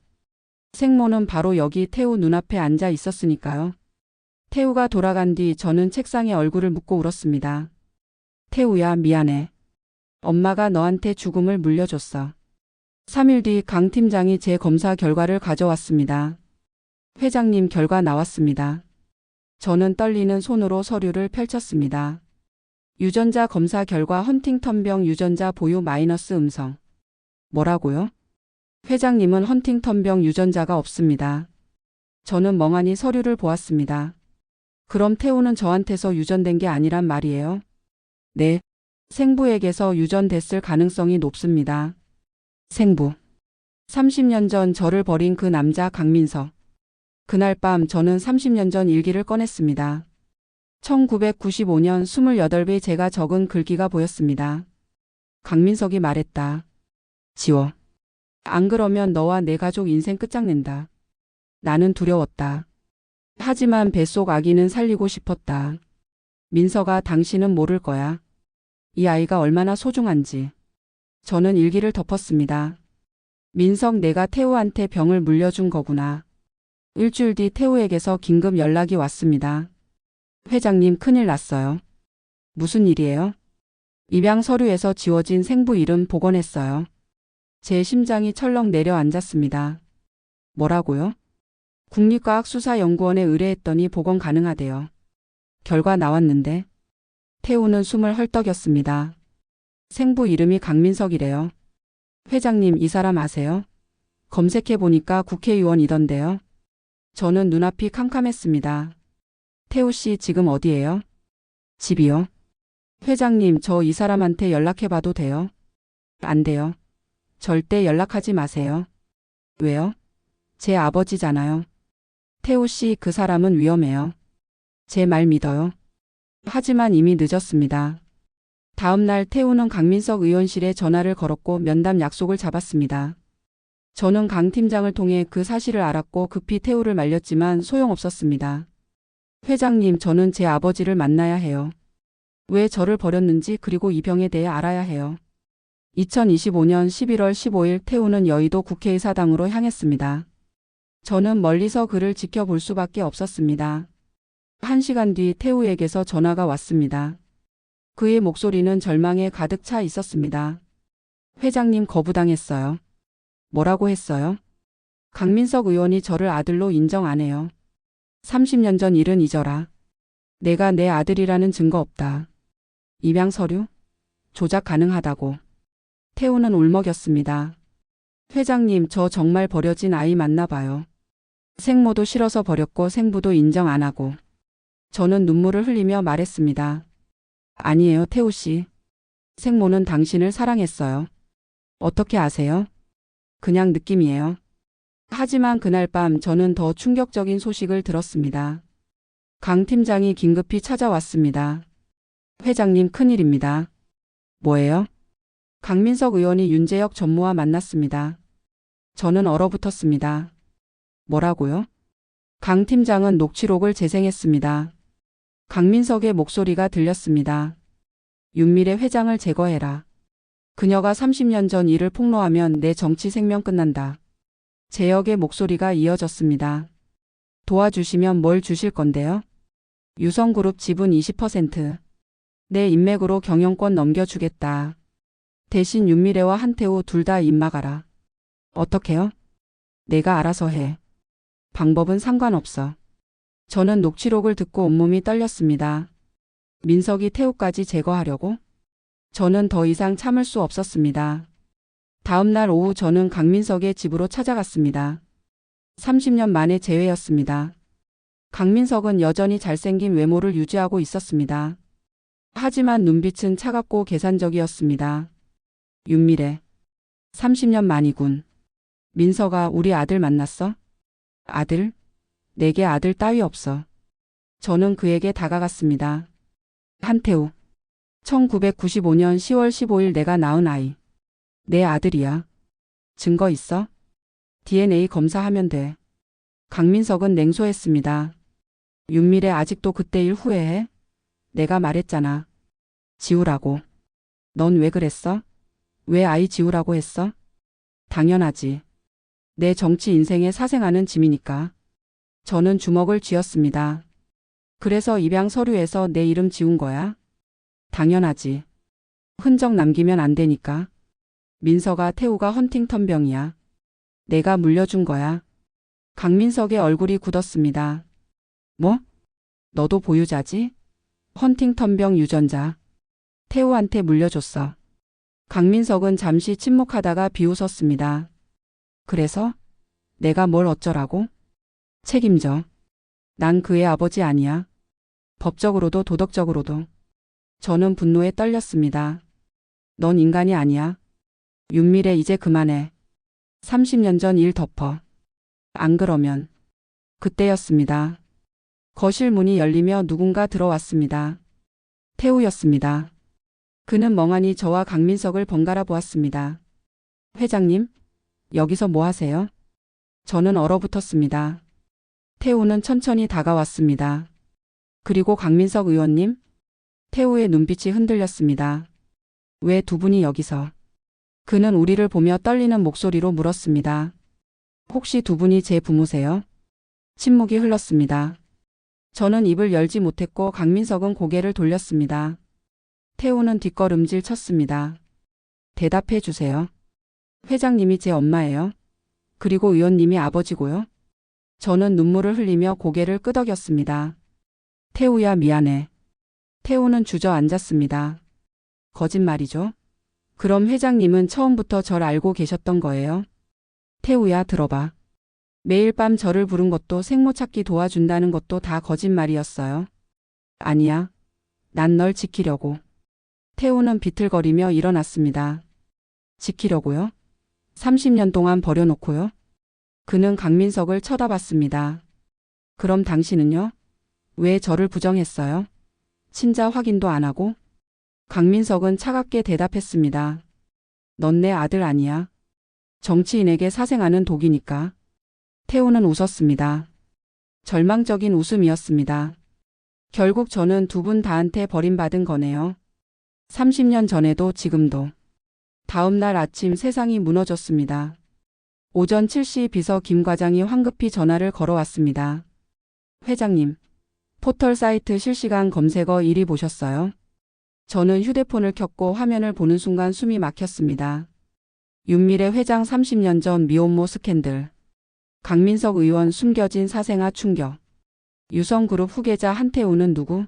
생모는 바로 여기 태우 눈앞에 앉아 있었으니까요. 태우가 돌아간 뒤 저는 책상에 얼굴을 묻고 울었습니다. 태우야, 미안해. 엄마가 너한테 죽음을 물려줬어. 3일 뒤 강 팀장이 제 검사 결과를 가져왔습니다. 회장님, 결과 나왔습니다. 저는 떨리는 손으로 서류를 펼쳤습니다. 유전자 검사 결과 헌팅턴병 유전자 보유 마이너스 음성. 뭐라고요? 회장님은 헌팅턴병 유전자가 없습니다. 저는 멍하니 서류를 보았습니다. 그럼 태우는 저한테서 유전된 게 아니란 말이에요? 네. 생부에게서 유전됐을 가능성이 높습니다. 생부. 30년 전 저를 버린 그 남자 강민석. 그날 밤 저는 30년 전 일기를 꺼냈습니다. 1995년 28배 제가 적은 글귀가 보였습니다. 강민석이 말했다. 지워. 안 그러면 너와 내 가족 인생 끝장낸다. 나는 두려웠다. 하지만 뱃속 아기는 살리고 싶었다. 민석아, 당신은 모를 거야. 이 아이가 얼마나 소중한지. 저는 일기를 덮었습니다. 민석, 내가 태우한테 병을 물려준 거구나. 일주일 뒤 태우에게서 긴급 연락이 왔습니다. 회장님, 큰일 났어요. 무슨 일이에요? 입양 서류에서 지워진 생부 이름 복원했어요. 제 심장이 철렁 내려앉았습니다. 뭐라고요? 국립과학수사연구원에 의뢰했더니 복원 가능하대요. 결과 나왔는데. 태우는 숨을 헐떡였습니다. 생부 이름이 강민석이래요. 회장님, 이 사람 아세요? 검색해보니까 국회의원이던데요. 저는 눈앞이 캄캄했습니다. 태우 씨 지금 어디예요? 집이요. 회장님, 저 이 사람한테 연락해봐도 돼요? 안 돼요. 절대 연락하지 마세요. 왜요? 제 아버지잖아요. 태우 씨, 그 사람은 위험해요. 제 말 믿어요. 하지만 이미 늦었습니다. 다음 날 태우는 강민석 의원실에 전화를 걸었고 면담 약속을 잡았습니다. 저는 강 팀장을 통해 그 사실을 알았고 급히 태우를 말렸지만 소용없었습니다. 회장님, 저는 제 아버지를 만나야 해요. 왜 저를 버렸는지 그리고 이 병에 대해 알아야 해요. 2025년 11월 15일 태우는 여의도 국회의사당으로 향했습니다. 저는 멀리서 그를 지켜볼 수밖에 없었습니다. 1시간 뒤 태우에게서 전화가 왔습니다. 그의 목소리는 절망에 가득 차 있었습니다. 회장님, 거부당했어요. 뭐라고 했어요? 강민석 의원이 저를 아들로 인정 안 해요. 30년 전 일은 잊어라. 내가 내 아들이라는 증거 없다. 입양 서류? 조작 가능하다고. 태우는 울먹였습니다. 회장님, 저 정말 버려진 아이 맞나 봐요. 생모도 싫어서 버렸고 생부도 인정 안 하고. 저는 눈물을 흘리며 말했습니다. 아니에요, 태우 씨. 생모는 당신을 사랑했어요. 어떻게 아세요? 그냥 느낌이에요. 하지만 그날 밤 저는 더 충격적인 소식을 들었습니다. 강 팀장이 긴급히 찾아왔습니다. 회장님, 큰일입니다. 뭐예요? 강민석 의원이 윤재혁 전무와 만났습니다. 저는 얼어붙었습니다. 뭐라고요? 강 팀장은 녹취록을 재생했습니다. 강민석의 목소리가 들렸습니다. 윤미래 회장을 제거해라. 그녀가 30년 전 일을 폭로하면 내 정치 생명 끝난다. 재혁의 목소리가 이어졌습니다. 도와주시면 뭘 주실 건데요? 유성그룹 지분 20%. 내 인맥으로 경영권 넘겨주겠다. 대신 윤미래와 한태우 둘 다 입막아라. 어떻게요? 내가 알아서 해. 방법은 상관없어. 저는 녹취록을 듣고 온몸이 떨렸습니다. 민석이 태우까지 제거하려고? 저는 더 이상 참을 수 없었습니다. 다음 날 오후 저는 강민석의 집으로 찾아갔습니다. 30년 만에 재회였습니다. 강민석은 여전히 잘생긴 외모를 유지하고 있었습니다. 하지만 눈빛은 차갑고 계산적이었습니다. 윤미래. 30년 만이군. 민석아, 우리 아들 만났어? 아들? 내게 아들 따위 없어. 저는 그에게 다가갔습니다. 한태우. 1995년 10월 15일 내가 낳은 아이. 내 아들이야. 증거 있어? DNA 검사하면 돼. 강민석은 냉소했습니다. 윤미래, 아직도 그때 일 후회해? 내가 말했잖아. 지우라고. 넌 왜 그랬어? 왜 아이 지우라고 했어? 당연하지. 내 정치 인생에 사생아는 짐이니까. 저는 주먹을 쥐었습니다. 그래서 입양 서류에서 내 이름 지운 거야? 당연하지. 흔적 남기면 안 되니까. 민석아, 태우가 헌팅턴병이야. 내가 물려준 거야. 강민석의 얼굴이 굳었습니다. 뭐? 너도 보유자지? 헌팅턴병 유전자. 태우한테 물려줬어. 강민석은 잠시 침묵하다가 비웃었습니다. 그래서? 내가 뭘 어쩌라고? 책임져. 난 그의 아버지 아니야. 법적으로도 도덕적으로도. 저는 분노에 떨렸습니다. 넌 인간이 아니야. 윤미래, 이제 그만해. 30년 전 일 덮어. 안 그러면. 그때였습니다. 거실 문이 열리며 누군가 들어왔습니다. 태우였습니다. 그는 멍하니 저와 강민석을 번갈아 보았습니다. 회장님, 여기서 뭐 하세요? 저는 얼어붙었습니다. 태우는 천천히 다가왔습니다. 그리고 강민석 의원님? 태우의 눈빛이 흔들렸습니다. 왜 두 분이 여기서? 그는 우리를 보며 떨리는 목소리로 물었습니다. 혹시 두 분이 제 부모세요? 침묵이 흘렀습니다. 저는 입을 열지 못했고 강민석은 고개를 돌렸습니다. 태우는 뒷걸음질 쳤습니다. 대답해 주세요. 회장님이 제 엄마예요. 그리고 의원님이 아버지고요. 저는 눈물을 흘리며 고개를 끄덕였습니다. 태우야, 미안해. 태우는 주저앉았습니다. 거짓말이죠? 그럼 회장님은 처음부터 절 알고 계셨던 거예요? 태우야, 들어봐. 매일 밤 저를 부른 것도 생모 찾기 도와준다는 것도 다 거짓말이었어요. 아니야. 난 널 지키려고. 태우는 비틀거리며 일어났습니다. 지키려고요? 30년 동안 버려놓고요? 그는 강민석을 쳐다봤습니다. 그럼 당신은요? 왜 저를 부정했어요? 친자 확인도 안 하고? 강민석은 차갑게 대답했습니다. 넌 내 아들 아니야. 정치인에게 사생아는 독이니까. 태우는 웃었습니다. 절망적인 웃음이었습니다. 결국 저는 두 분 다한테 버림받은 거네요. 30년 전에도 지금도. 다음 날 아침 세상이 무너졌습니다. 오전 7시 비서 김 과장이 황급히 전화를 걸어왔습니다. 회장님, 포털 사이트 실시간 검색어 1위 보셨어요? 저는 휴대폰을 켰고 화면을 보는 순간 숨이 막혔습니다. 윤미래 회장 30년 전 미혼모 스캔들. 강민석 의원 숨겨진 사생아 충격. 유성그룹 후계자 한태우는 누구?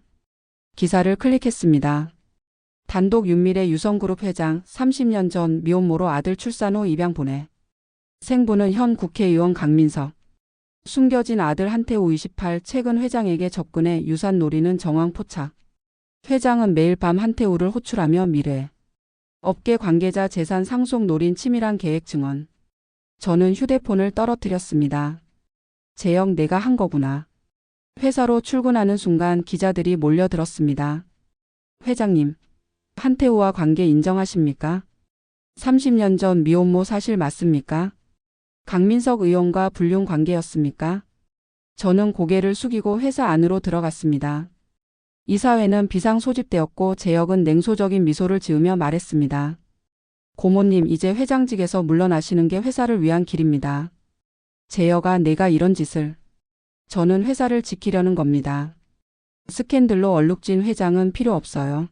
기사를 클릭했습니다. 단독 윤미래 유성그룹 회장 30년 전 미혼모로 아들 출산 후 입양 보내. 생부는 현 국회의원 강민석. 숨겨진 아들 한태우 28 최근 회장에게 접근해 유산 노리는 정황 포착. 회장은 매일 밤 한태우를 호출하며 미래. 업계 관계자 재산 상속 노린 치밀한 계획 증언. 저는 휴대폰을 떨어뜨렸습니다. 재영 내가 한 거구나. 회사로 출근하는 순간 기자들이 몰려들었습니다. 회장님, 한태우와 관계 인정하십니까? 30년 전 미혼모 사실 맞습니까? 강민석 의원과 불륜 관계였습니까? 저는 고개를 숙이고 회사 안으로 들어갔습니다. 이사회는 비상 소집되었고 재혁은 냉소적인 미소를 지으며 말했습니다. 고모님 이제 회장직에서 물러나시는 게 회사를 위한 길입니다. 재혁아 내가 이런 짓을. 저는 회사를 지키려는 겁니다. 스캔들로 얼룩진 회장은 필요 없어요.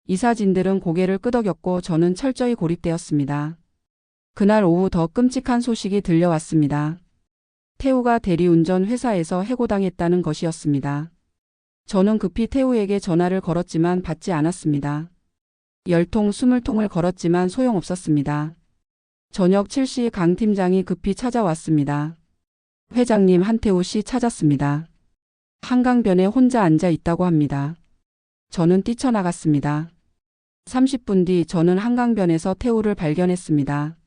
이사진들은 고개를 끄덕였고 저는 철저히 고립되었습니다. 그날 오후 더 끔찍한 소식이 들려왔습니다. 태우가 대리운전 회사에서 해고당했다는 것이었습니다. 저는 급히 태우에게 전화를 걸었지만 받지 않았습니다. 10통 20통을 걸었지만 소용없었습니다. 저녁 7시 강 팀장이 급히 찾아왔습니다. 회장님 한태우 씨 찾았습니다. 한강변에 혼자 앉아 있다고 합니다. 저는 뛰쳐나갔습니다. 30분 뒤 저는 한강변에서 태우를 발견했습니다.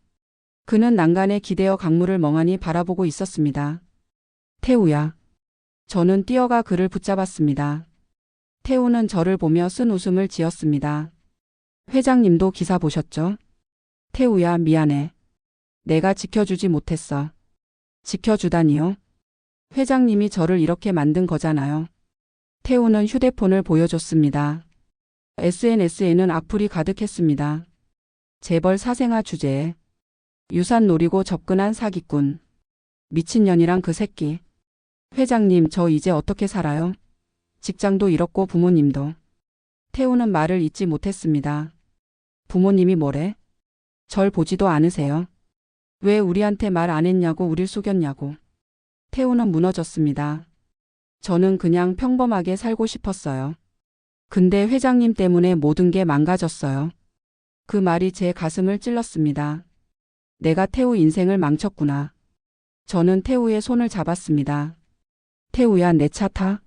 그는 난간에 기대어 강물을 멍하니 바라보고 있었습니다. 태우야. 저는 뛰어가 그를 붙잡았습니다. 태우는 저를 보며 쓴 웃음을 지었습니다. 회장님도 기사 보셨죠? 태우야 미안해. 내가 지켜주지 못했어. 지켜주다니요? 회장님이 저를 이렇게 만든 거잖아요. 태우는 휴대폰을 보여줬습니다. SNS에는 악플이 가득했습니다. 재벌 사생아 주제에. 유산 노리고 접근한 사기꾼. 미친년이랑 그 새끼. 회장님 저 이제 어떻게 살아요? 직장도 잃었고 부모님도. 태우는 말을 잇지 못했습니다. 부모님이 뭐래? 절 보지도 않으세요? 왜 우리한테 말 안 했냐고 우릴 속였냐고. 태우는 무너졌습니다. 저는 그냥 평범하게 살고 싶었어요. 근데 회장님 때문에 모든 게 망가졌어요. 그 말이 제 가슴을 찔렀습니다. 내가 태우 인생을 망쳤구나. 저는 태우의 손을 잡았습니다. 태우야 내 차 타?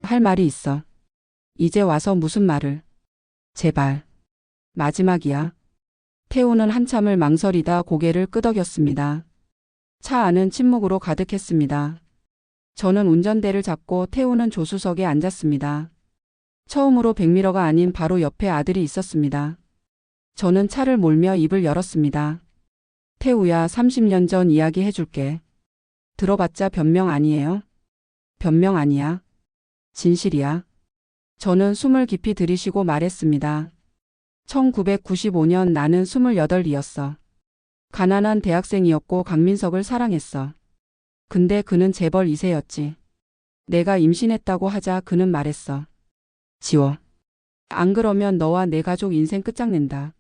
할 말이 있어. 이제 와서 무슨 말을. 제발. 마지막이야. 태우는 한참을 망설이다 고개를 끄덕였습니다. 차 안은 침묵으로 가득했습니다. 저는 운전대를 잡고 태우는 조수석에 앉았습니다. 처음으로 백미러가 아닌 바로 옆에 아들이 있었습니다. 저는 차를 몰며 입을 열었습니다. 태우야 30년 전 이야기 해줄게. 들어봤자 변명 아니에요? 변명 아니야. 진실이야. 저는 숨을 깊이 들이쉬고 말했습니다. 1995년 나는 28이었어. 가난한 대학생이었고 강민석을 사랑했어. 근데 그는 재벌 2세였지. 내가 임신했다고 하자 그는 말했어. 지워. 안 그러면 너와 내 가족 인생 끝장낸다.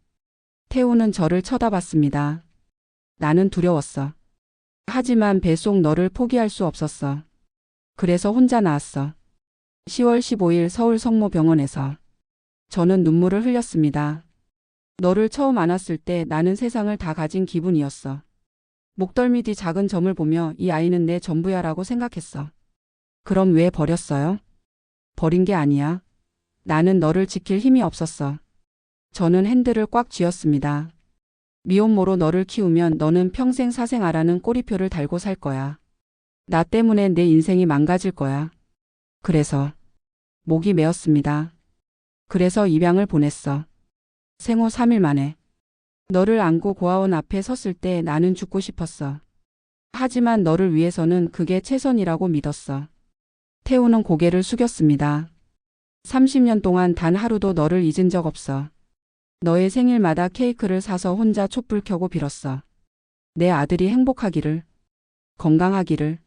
태우는 저를 쳐다봤습니다. 나는 두려웠어. 하지만 뱃속 너를 포기할 수 없었어. 그래서 혼자 나왔어. 10월 15일 서울 성모병원에서. 저는 눈물을 흘렸습니다. 너를 처음 안았을 때 나는 세상을 다 가진 기분이었어. 목덜미 뒤 작은 점을 보며 이 아이는 내 전부야라고 생각했어. 그럼 왜 버렸어요? 버린 게 아니야. 나는 너를 지킬 힘이 없었어. 저는 핸들을 꽉 쥐었습니다. 미혼모로 너를 키우면 너는 평생 사생아라는 꼬리표를 달고 살 거야. 나 때문에 내 인생이 망가질 거야. 그래서 목이 메었습니다. 그래서 입양을 보냈어. 생후 3일 만에. 너를 안고 고아원 앞에 섰을 때 나는 죽고 싶었어. 하지만 너를 위해서는 그게 최선이라고 믿었어. 태우는 고개를 숙였습니다. 30년 동안 단 하루도 너를 잊은 적 없어. 너의 생일마다 케이크를 사서 혼자 촛불 켜고 빌었어. 내 아들이 행복하기를, 건강하기를.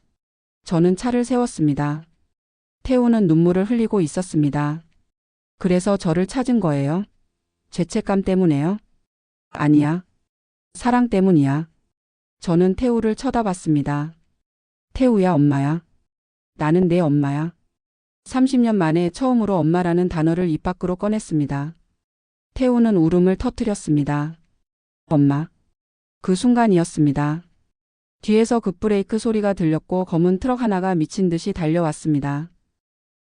저는 차를 세웠습니다. 태우는 눈물을 흘리고 있었습니다. 그래서 저를 찾은 거예요? 죄책감 때문에요? 아니야. 사랑 때문이야. 저는 태우를 쳐다봤습니다. 태우야, 엄마야. 나는 내 엄마야. 30년 만에 처음으로 엄마라는 단어를 입 밖으로 꺼냈습니다. 태우는 울음을 터뜨렸습니다. 엄마. 그 순간이었습니다. 뒤에서 급브레이크 소리가 들렸고 검은 트럭 하나가 미친 듯이 달려왔습니다.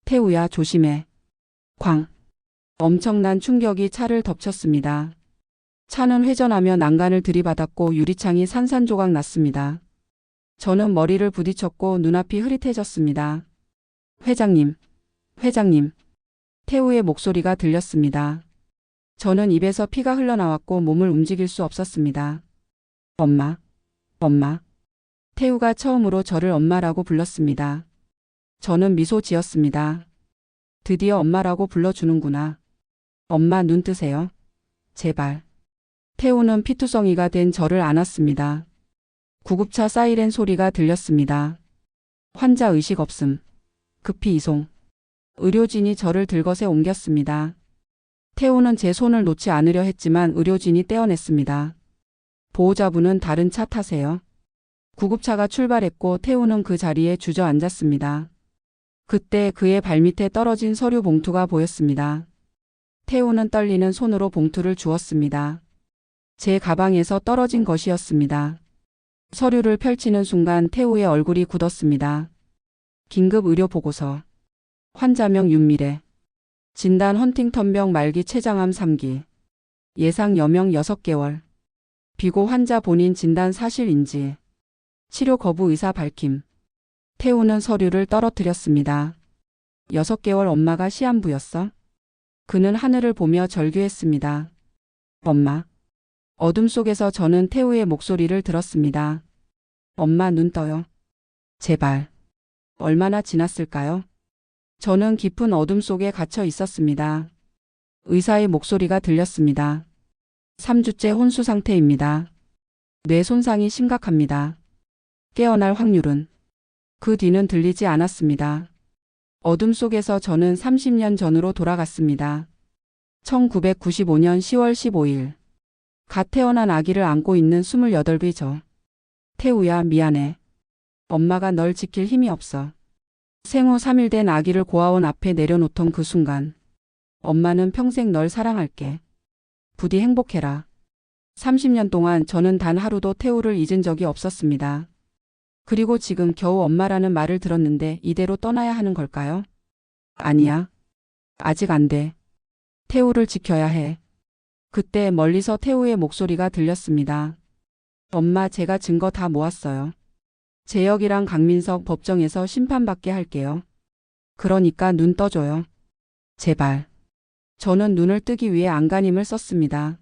태우야, 조심해. 쾅. 엄청난 충격이 차를 덮쳤습니다. 차는 회전하며 난간을 들이받았고 유리창이 산산조각 났습니다. 저는 머리를 부딪혔고 눈앞이 흐릿해졌습니다. 회장님, 회장님. 태우의 목소리가 들렸습니다. 저는 입에서 피가 흘러나왔고 몸을 움직일 수 없었습니다. 엄마, 엄마. 태우가 처음으로 저를 엄마라고 불렀습니다. 저는 미소 지었습니다. 드디어 엄마라고 불러주는구나. 엄마, 눈 뜨세요. 제발. 태우는 피투성이가 된 저를 안았습니다. 구급차 사이렌 소리가 들렸습니다. 환자 의식 없음. 급히 이송. 의료진이 저를 들것에 옮겼습니다. 태우는 제 손을 놓지 않으려 했지만 의료진이 떼어냈습니다. 보호자분은 다른 차 타세요. 구급차가 출발했고 태우는 그 자리에 주저앉았습니다. 그때 그의 발밑에 떨어진 서류 봉투가 보였습니다. 태우는 떨리는 손으로 봉투를 주었습니다. 제 가방에서 떨어진 것이었습니다. 서류를 펼치는 순간 태우의 얼굴이 굳었습니다. 긴급 의료 보고서. 환자명 윤미래. 진단 헌팅턴병 말기 췌장암 3기. 예상 여명 6개월. 비고 환자 본인 진단 사실인지. 치료 거부 의사 밝힘. 태우는 서류를 떨어뜨렸습니다. 6개월 엄마가 시한부였어? 그는 하늘을 보며 절규했습니다. 엄마. 어둠 속에서 저는 태우의 목소리를 들었습니다. 엄마, 눈 떠요. 제발. 얼마나 지났을까요? 저는 깊은 어둠 속에 갇혀 있었습니다. 의사의 목소리가 들렸습니다. 3주째 혼수 상태입니다. 뇌 손상이 심각합니다. 깨어날 확률은. 그 뒤는 들리지 않았습니다. 어둠 속에서 저는 30년 전으로 돌아갔습니다. 1995년 10월 15일. 갓 태어난 아기를 안고 있는 28의 저. 태우야, 미안해. 엄마가 널 지킬 힘이 없어. 생후 3일 된 아기를 고아원 앞에 내려놓던 그 순간. 엄마는 평생 널 사랑할게. 부디 행복해라. 30년 동안 저는 단 하루도 태우를 잊은 적이 없었습니다. 그리고 지금 겨우 엄마라는 말을 들었는데 이대로 떠나야 하는 걸까요? 아니야. 아직 안 돼. 태우를 지켜야 해. 그때 멀리서 태우의 목소리가 들렸습니다. 엄마, 제가 증거 다 모았어요. 재혁이랑 강민석 법정에서 심판받게 할게요. 그러니까 눈 떠줘요. 제발. 저는 눈을 뜨기 위해 안간힘을 썼습니다.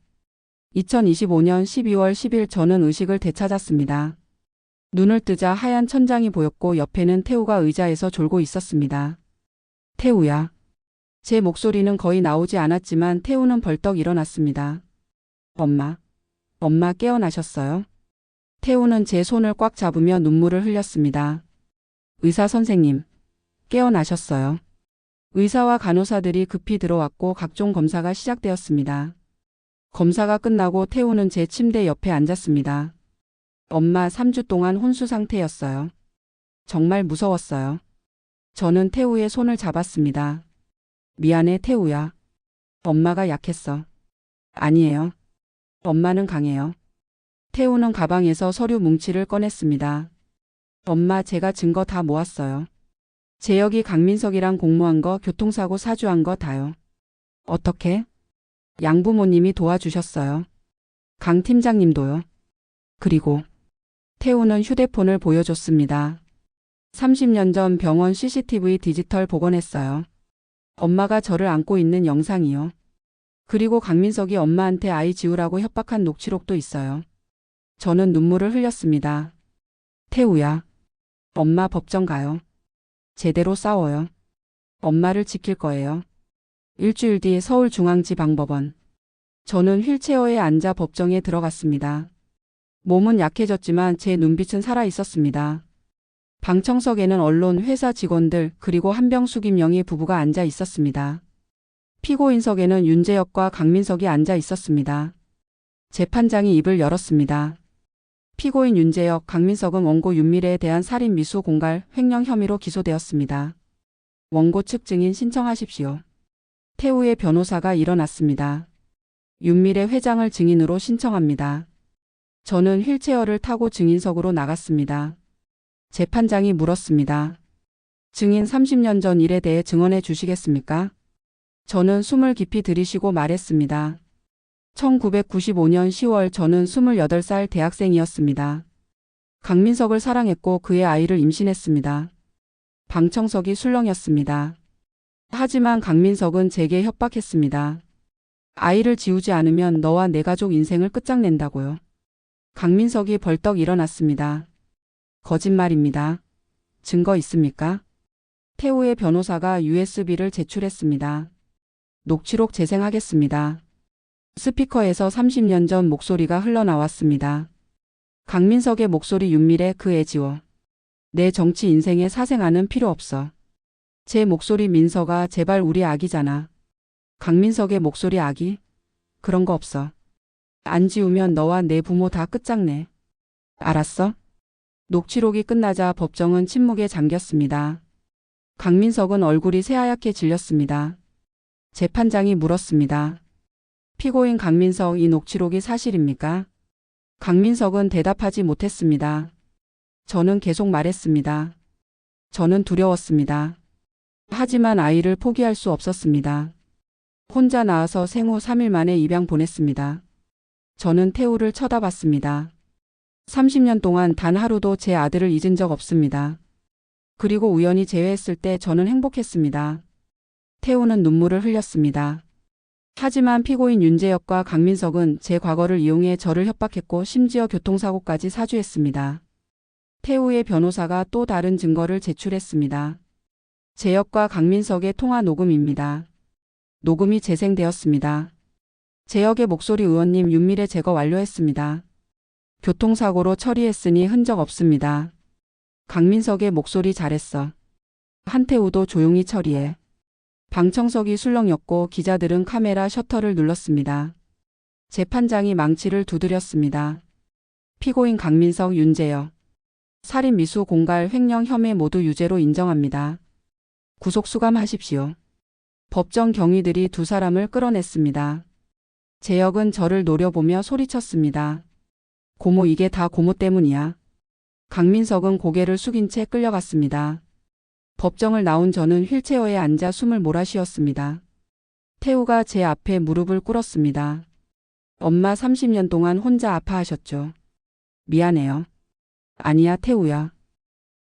2025년 12월 10일 저는 의식을 되찾았습니다. 눈을 뜨자 하얀 천장이 보였고 옆에는 태우가 의자에서 졸고 있었습니다. 태우야. 제 목소리는 거의 나오지 않았지만 태우는 벌떡 일어났습니다. 엄마. 엄마, 깨어나셨어요? 태우는 제 손을 꽉 잡으며 눈물을 흘렸습니다. 의사 선생님. 깨어나셨어요. 의사와 간호사들이 급히 들어왔고 각종 검사가 시작되었습니다. 검사가 끝나고 태우는 제 침대 옆에 앉았습니다. 엄마, 3주 동안 혼수 상태였어요. 정말 무서웠어요. 저는 태우의 손을 잡았습니다. 미안해, 태우야. 엄마가 약했어. 아니에요. 엄마는 강해요. 태우는 가방에서 서류 뭉치를 꺼냈습니다. 엄마, 제가 증거 다 모았어요. 재혁이 강민석이랑 공모한 거, 교통사고 사주한 거 다요. 어떻게? 양부모님이 도와주셨어요. 강 팀장님도요. 그리고 태우는 휴대폰을 보여줬습니다. 30년 전 병원 CCTV 디지털 복원했어요. 엄마가 저를 안고 있는 영상이요. 그리고 강민석이 엄마한테 아이 지우라고 협박한 녹취록도 있어요. 저는 눈물을 흘렸습니다. 태우야. 엄마 법정 가요. 제대로 싸워요. 엄마를 지킬 거예요. 일주일 뒤 서울중앙지방법원. 저는 휠체어에 앉아 법정에 들어갔습니다. 몸은 약해졌지만 제 눈빛은 살아있었습니다. 방청석에는 언론, 회사 직원들, 그리고 한병숙 임영희 부부가 앉아 있었습니다. 피고인석에는 윤재혁과 강민석이 앉아 있었습니다. 재판장이 입을 열었습니다. 피고인 윤재혁, 강민석은 원고 윤미래에 대한 살인 미수 공갈, 횡령 혐의로 기소되었습니다. 원고 측 증인 신청하십시오. 태우의 변호사가 일어났습니다. 윤미래 회장을 증인으로 신청합니다. 저는 휠체어를 타고 증인석으로 나갔습니다. 재판장이 물었습니다. 증인 30년 전 일에 대해 증언해 주시겠습니까? 저는 숨을 깊이 들이쉬고 말했습니다. 1995년 10월 저는 28살 대학생이었습니다. 강민석을 사랑했고 그의 아이를 임신했습니다. 방청석이 술렁였습니다. 하지만 강민석은 제게 협박했습니다. 아이를 지우지 않으면 너와 내 가족 인생을 끝장낸다고요. 강민석이 벌떡 일어났습니다. 거짓말입니다. 증거 있습니까? 태우의 변호사가 USB를 제출했습니다. 녹취록 재생하겠습니다. 스피커에서 30년 전 목소리가 흘러나왔습니다. 강민석의 목소리. 윤미래, 그 애 지워. 내 정치 인생에 사생아는 필요 없어. 제 목소리. 민석아, 제발 우리 아기잖아. 강민석의 목소리. 아기? 그런 거 없어. 안 지우면 너와 내 부모 다 끝장내. 알았어? 녹취록이 끝나자 법정은 침묵에 잠겼습니다. 강민석은 얼굴이 새하얗게 질렸습니다. 재판장이 물었습니다. 피고인 강민석, 이 녹취록이 사실입니까? 강민석은 대답하지 못했습니다. 저는 계속 말했습니다. 저는 두려웠습니다. 하지만 아이를 포기할 수 없었습니다. 혼자 낳아서 생후 3일 만에 입양 보냈습니다. 저는 태우를 쳐다봤습니다. 30년 동안 단 하루도 제 아들을 잊은 적 없습니다. 그리고 우연히 재회했을 때 저는 행복했습니다. 태우는 눈물을 흘렸습니다. 하지만 피고인 윤재혁과 강민석은 제 과거를 이용해 저를 협박했고 심지어 교통사고까지 사주했습니다. 태우의 변호사가 또 다른 증거를 제출했습니다. 재혁과 강민석의 통화 녹음입니다. 녹음이 재생되었습니다. 재혁의 목소리. 의원님, 윤미래 제거 완료했습니다. 교통사고로 처리했으니 흔적 없습니다. 강민석의 목소리. 잘했어. 한태우도 조용히 처리해. 방청석이 술렁였고 기자들은 카메라 셔터를 눌렀습니다. 재판장이 망치를 두드렸습니다. 피고인 강민석, 윤재혁. 살인 미수 공갈 횡령 혐의 모두 유죄로 인정합니다. 구속 수감하십시오. 법정 경위들이 두 사람을 끌어냈습니다. 재혁은 저를 노려보며 소리쳤습니다. 고모, 이게 다 고모 때문이야. 강민석은 고개를 숙인 채 끌려갔습니다. 법정을 나온 저는 휠체어에 앉아 숨을 몰아쉬었습니다. 태우가 제 앞에 무릎을 꿇었습니다. 엄마 30년 동안 혼자 아파하셨죠. 미안해요. 아니야, 태우야.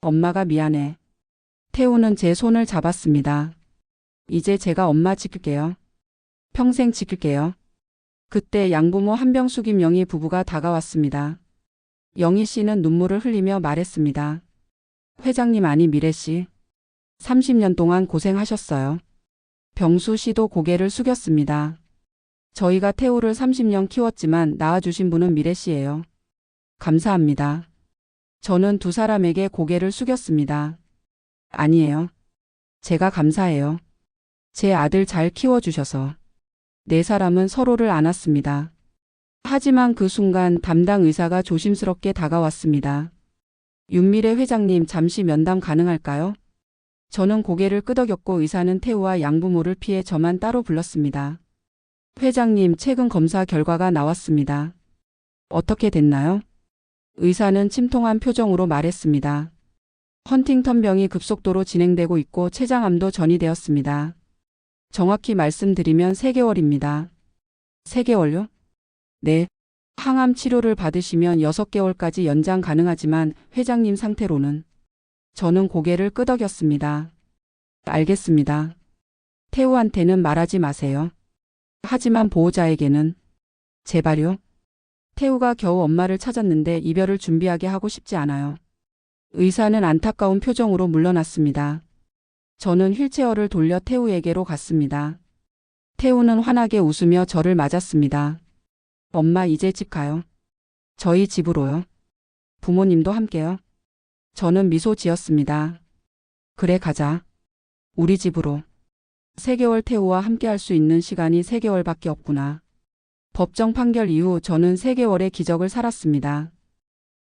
엄마가 미안해. 태우는 제 손을 잡았습니다. 이제 제가 엄마 지킬게요. 평생 지킬게요. 그때 양부모 한병숙 임영희 부부가 다가왔습니다. 영희 씨는 눈물을 흘리며 말했습니다. 회장님, 아니 미래 씨. 30년 동안 고생하셨어요. 병수 씨도 고개를 숙였습니다. 저희가 태우를 30년 키웠지만 낳아주신 분은 미래 씨예요. 감사합니다. 저는 두 사람에게 고개를 숙였습니다. 아니에요. 제가 감사해요. 제 아들 잘 키워주셔서. 네 사람은 서로를 안았습니다. 하지만 그 순간 담당 의사가 조심스럽게 다가왔습니다. 윤미래 회장님, 잠시 면담 가능할까요? 저는 고개를 끄덕였고 의사는 태우와 양부모를 피해 저만 따로 불렀습니다. 회장님, 최근 검사 결과가 나왔습니다. 어떻게 됐나요? 의사는 침통한 표정으로 말했습니다. 헌팅턴병이 급속도로 진행되고 있고 췌장암도 전이되었습니다. 정확히 말씀드리면 3개월입니다. 3개월요? 네. 항암 치료를 받으시면 6개월까지 연장 가능하지만 회장님 상태로는 저는 고개를 끄덕였습니다. 알겠습니다. 태우한테는 말하지 마세요. 하지만 보호자에게는 제발요. 태우가 겨우 엄마를 찾았는데 이별을 준비하게 하고 싶지 않아요. 의사는 안타까운 표정으로 물러났습니다. 저는 휠체어를 돌려 태우에게로 갔습니다. 태우는 환하게 웃으며 저를 맞았습니다. 엄마 이제 집 가요. 저희 집으로요. 부모님도 함께요. 저는 미소 지었습니다. 그래 가자. 우리 집으로. 3개월 태우와 함께할 수 있는 시간이 3개월밖에 없구나. 법정 판결 이후 저는 3개월의 기적을 살았습니다.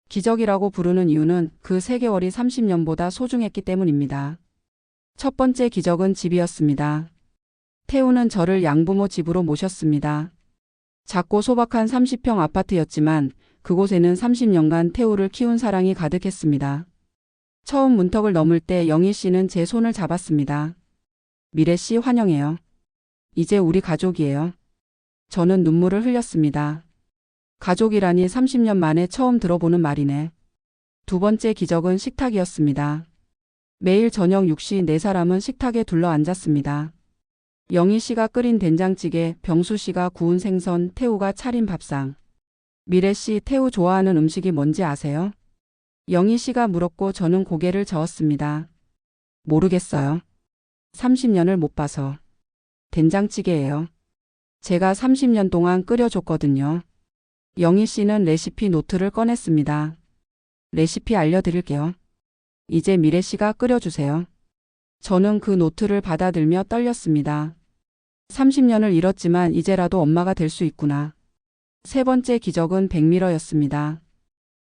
기적이라고 부르는 이유는 그 3개월이 30년보다 소중했기 때문입니다. 첫 번째 기적은 집이었습니다. 태우는 저를 양부모 집으로 모셨습니다. 작고 소박한 30평 아파트였지만 그곳에는 30년간 태우를 키운 사랑이 가득했습니다. 처음 문턱을 넘을 때 영희 씨는 제 손을 잡았습니다. 미래 씨 환영해요. 이제 우리 가족이에요. 저는 눈물을 흘렸습니다. 가족이라니 30년 만에 처음 들어보는 말이네. 두 번째 기적은 식탁이었습니다. 매일 저녁 6시 4사람은 식탁에 둘러 앉았습니다. 영희 씨가 끓인 된장찌개, 병수 씨가 구운 생선, 태우가 차린 밥상. 미래 씨, 태우 좋아하는 음식이 뭔지 아세요? 영희 씨가 물었고 저는 고개를 저었습니다. 모르겠어요. 30년을 못 봐서. 된장찌개예요. 제가 30년 동안 끓여줬거든요. 영희 씨는 레시피 노트를 꺼냈습니다. 레시피 알려드릴게요. 이제 미래 씨가 끓여주세요. 저는 그 노트를 받아들며 떨렸습니다. 30년을 잃었지만 이제라도 엄마가 될 수 있구나. 세 번째 기적은 백미러였습니다.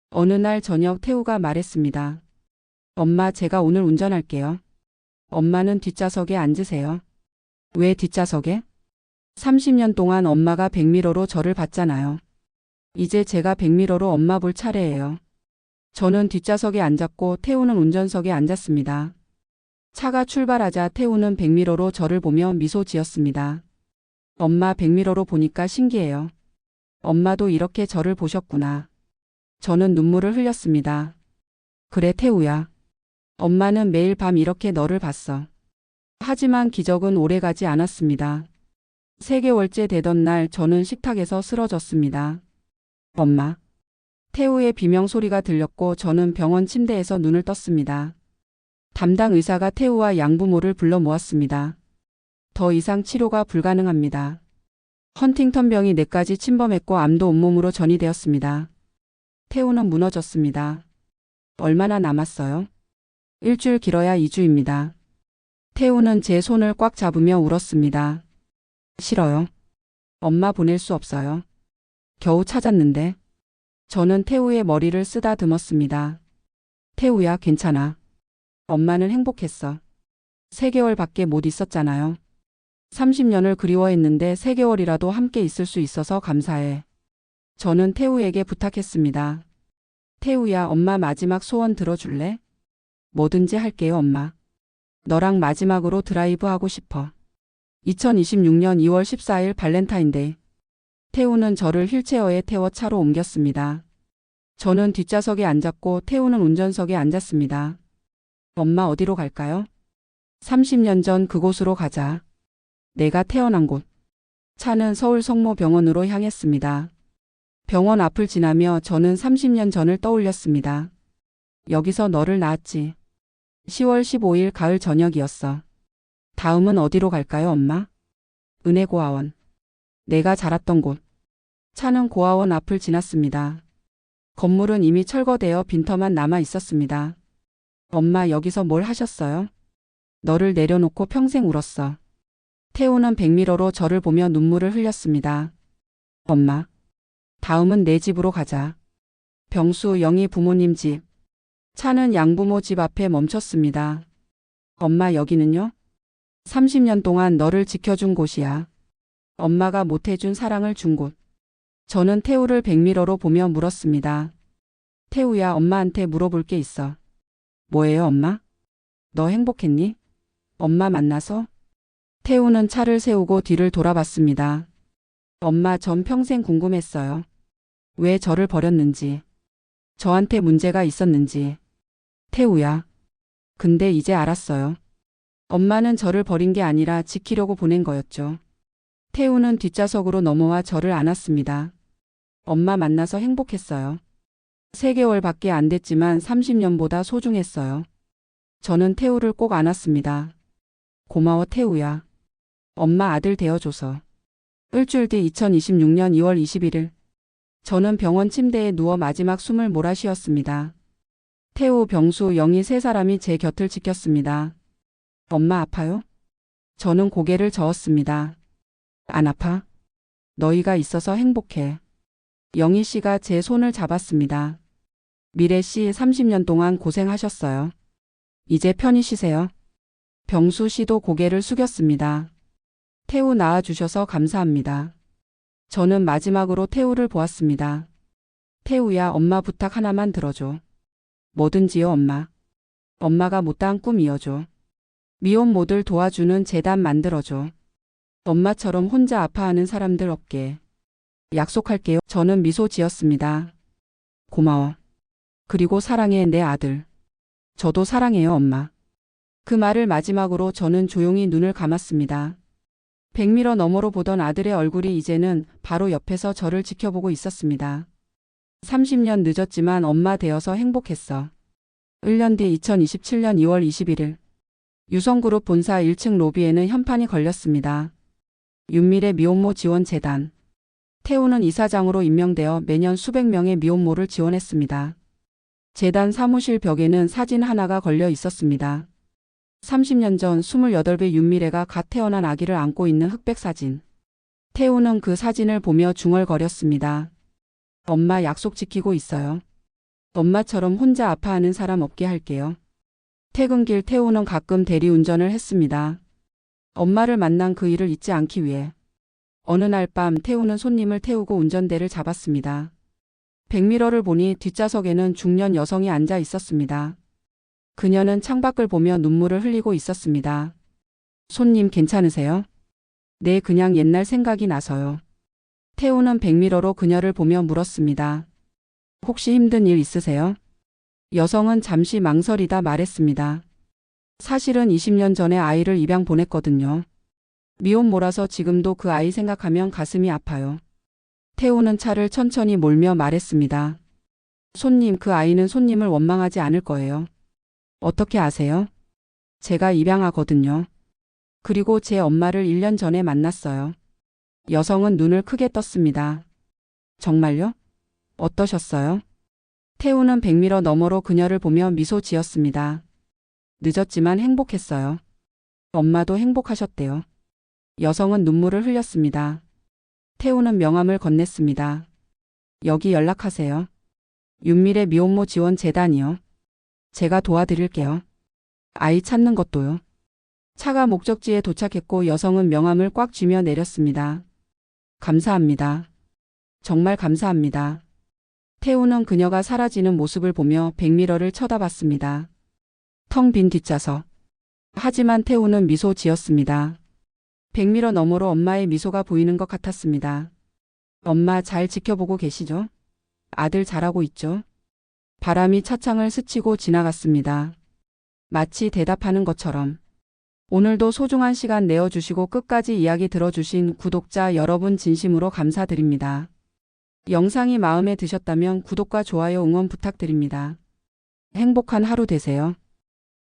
어느 날 저녁 태우가 말했습니다. 엄마, 제가 오늘 운전할게요. 엄마는 뒷좌석에 앉으세요. 왜 뒷좌석에? 30년 동안 엄마가 백미러로 저를 봤잖아요. 이제 제가 백미러로 엄마 볼 차례예요. 저는 뒷좌석에 앉았고 태우는 운전석에 앉았습니다. 차가 출발하자 태우는 백미러로 저를 보며 미소 지었습니다. 엄마, 백미러로 보니까 신기해요. 엄마도 이렇게 저를 보셨구나. 저는 눈물을 흘렸습니다. 그래 태우야. 엄마는 매일 밤 이렇게 너를 봤어. 하지만 기적은 오래가지 않았습니다. 3개월째 되던 날 저는 식탁에서 쓰러졌습니다. 엄마. 태우의 비명 소리가 들렸고 저는 병원 침대에서 눈을 떴습니다. 담당 의사가 태우와 양부모를 불러 모았습니다. 더 이상 치료가 불가능합니다. 헌팅턴병이 뇌까지 침범했고 암도 온몸으로 전이되었습니다. 태우는 무너졌습니다. 얼마나 남았어요? 일주일 길어야 2주입니다. 태우는 제 손을 꽉 잡으며 울었습니다. 싫어요. 엄마 보낼 수 없어요. 겨우 찾았는데. 저는 태우의 머리를 쓰다듬었습니다. 태우야, 괜찮아. 엄마는 행복했어. 3개월밖에 못 있었잖아요. 30년을 그리워했는데 3개월이라도 함께 있을 수 있어서 감사해. 저는 태우에게 부탁했습니다. 태우야, 엄마 마지막 소원 들어줄래? 뭐든지 할게요, 엄마. 너랑 마지막으로 드라이브 하고 싶어. 2026년 2월 14일 발렌타인데이. 태우는 저를 휠체어에 태워 차로 옮겼습니다. 저는 뒷좌석에 앉았고 태우는 운전석에 앉았습니다. 엄마 어디로 갈까요? 30년 전 그곳으로 가자. 내가 태어난 곳. 차는 서울 성모병원으로 향했습니다. 병원 앞을 지나며 저는 30년 전을 떠올렸습니다. 여기서 너를 낳았지. 10월 15일 가을 저녁이었어. 다음은 어디로 갈까요, 엄마? 은혜고아원. 내가 자랐던 곳. 차는 고아원 앞을 지났습니다. 건물은 이미 철거되어 빈터만 남아 있었습니다. 엄마, 여기서 뭘 하셨어요? 너를 내려놓고 평생 울었어. 태우는 백미러로 저를 보며 눈물을 흘렸습니다. 엄마. 다음은 내 집으로 가자. 병수, 영희 부모님 집. 차는 양부모 집 앞에 멈췄습니다. 엄마, 여기는요? 30년 동안 너를 지켜준 곳이야. 엄마가 못해준 사랑을 준 곳. 저는 태우를 백미러로 보며 물었습니다. 태우야, 엄마한테 물어볼 게 있어. 뭐예요, 엄마? 너 행복했니? 엄마 만나서? 태우는 차를 세우고 뒤를 돌아봤습니다. 엄마, 전 평생 궁금했어요. 왜 저를 버렸는지. 저한테 문제가 있었는지. 태우야. 근데 이제 알았어요. 엄마는 저를 버린 게 아니라 지키려고 보낸 거였죠. 태우는 뒷좌석으로 넘어와 저를 안았습니다. 엄마 만나서 행복했어요. 3개월밖에 안 됐지만 30년보다 소중했어요. 저는 태우를 꼭 안았습니다. 고마워 태우야. 엄마 아들 되어줘서. 일주일 뒤 2026년 2월 21일. 저는 병원 침대에 누워 마지막 숨을 몰아쉬었습니다. 태우, 병수, 영희 3사람이 제 곁을 지켰습니다. 엄마 아파요? 저는 고개를 저었습니다. 안 아파? 너희가 있어서 행복해. 영희 씨가 제 손을 잡았습니다. 미래 씨 30년 동안 고생하셨어요. 이제 편히 쉬세요. 병수 씨도 고개를 숙였습니다. 태우 낳아주셔서 감사합니다. 저는 마지막으로 태우를 보았습니다. 태우야, 엄마 부탁 하나만 들어줘. 뭐든지요, 엄마. 엄마가 못다한 꿈 이어줘. 미혼모들 도와주는 재단 만들어줘. 엄마처럼 혼자 아파하는 사람들 없게. 약속할게요. 저는 미소 지었습니다. 고마워. 그리고 사랑해, 내 아들. 저도 사랑해요, 엄마. 그 말을 마지막으로 저는 조용히 눈을 감았습니다. 100m 너머로 보던 아들의 얼굴이 이제는 바로 옆에서 저를 지켜보고 있었습니다. 30년 늦었지만 엄마 되어서 행복했어. 1년 뒤 2027년 2월 21일. 유성그룹 본사 1층 로비에는 현판이 걸렸습니다. 윤미래 미혼모 지원 재단. 태우는 이사장으로 임명되어 매년 수백 명의 미혼모를 지원했습니다. 재단 사무실 벽에는 사진 하나가 걸려 있었습니다. 30년 전 28배 윤미래가 갓 태어난 아기를 안고 있는 흑백 사진. 태우는 그 사진을 보며 중얼거렸습니다. 엄마 약속 지키고 있어요. 엄마처럼 혼자 아파하는 사람 없게 할게요. 퇴근길 태우는 가끔 대리운전을 했습니다. 엄마를 만난 그 일을 잊지 않기 위해. 어느 날 밤 태우는 손님을 태우고 운전대를 잡았습니다. 백미러를 보니 뒷좌석에는 중년 여성이 앉아 있었습니다. 그녀는 창밖을 보며 눈물을 흘리고 있었습니다. 손님 괜찮으세요? 네, 그냥 옛날 생각이 나서요. 태우는 백미러로 그녀를 보며 물었습니다. 혹시 힘든 일 있으세요? 여성은 잠시 망설이다 말했습니다. 사실은 20년 전에 아이를 입양 보냈거든요. 미혼모라서 지금도 그 아이 생각하면 가슴이 아파요. 태우는 차를 천천히 몰며 말했습니다. 손님, 그 아이는 손님을 원망하지 않을 거예요. 어떻게 아세요? 제가 입양하거든요. 그리고 제 엄마를 1년 전에 만났어요. 여성은 눈을 크게 떴습니다. 정말요? 어떠셨어요? 태우는 백미러 너머로 그녀를 보며 미소 지었습니다. 늦었지만 행복했어요. 엄마도 행복하셨대요. 여성은 눈물을 흘렸습니다. 태우는 명함을 건넸습니다. 여기 연락하세요. 윤미래 미혼모 지원 재단이요. 제가 도와드릴게요. 아이 찾는 것도요. 차가 목적지에 도착했고 여성은 명함을 꽉 쥐며 내렸습니다. 감사합니다. 정말 감사합니다. 태우는 그녀가 사라지는 모습을 보며 백미러를 쳐다봤습니다. 텅 빈 뒷좌석. 하지만 태우는 미소 지었습니다. 백미러 너머로 엄마의 미소가 보이는 것 같았습니다. 엄마 잘 지켜보고 계시죠? 아들 잘하고 있죠? 바람이 차창을 스치고 지나갔습니다. 마치 대답하는 것처럼. 오늘도 소중한 시간 내어주시고 끝까지 이야기 들어주신 구독자 여러분 진심으로 감사드립니다. 영상이 마음에 드셨다면 구독과 좋아요 응원 부탁드립니다. 행복한 하루 되세요.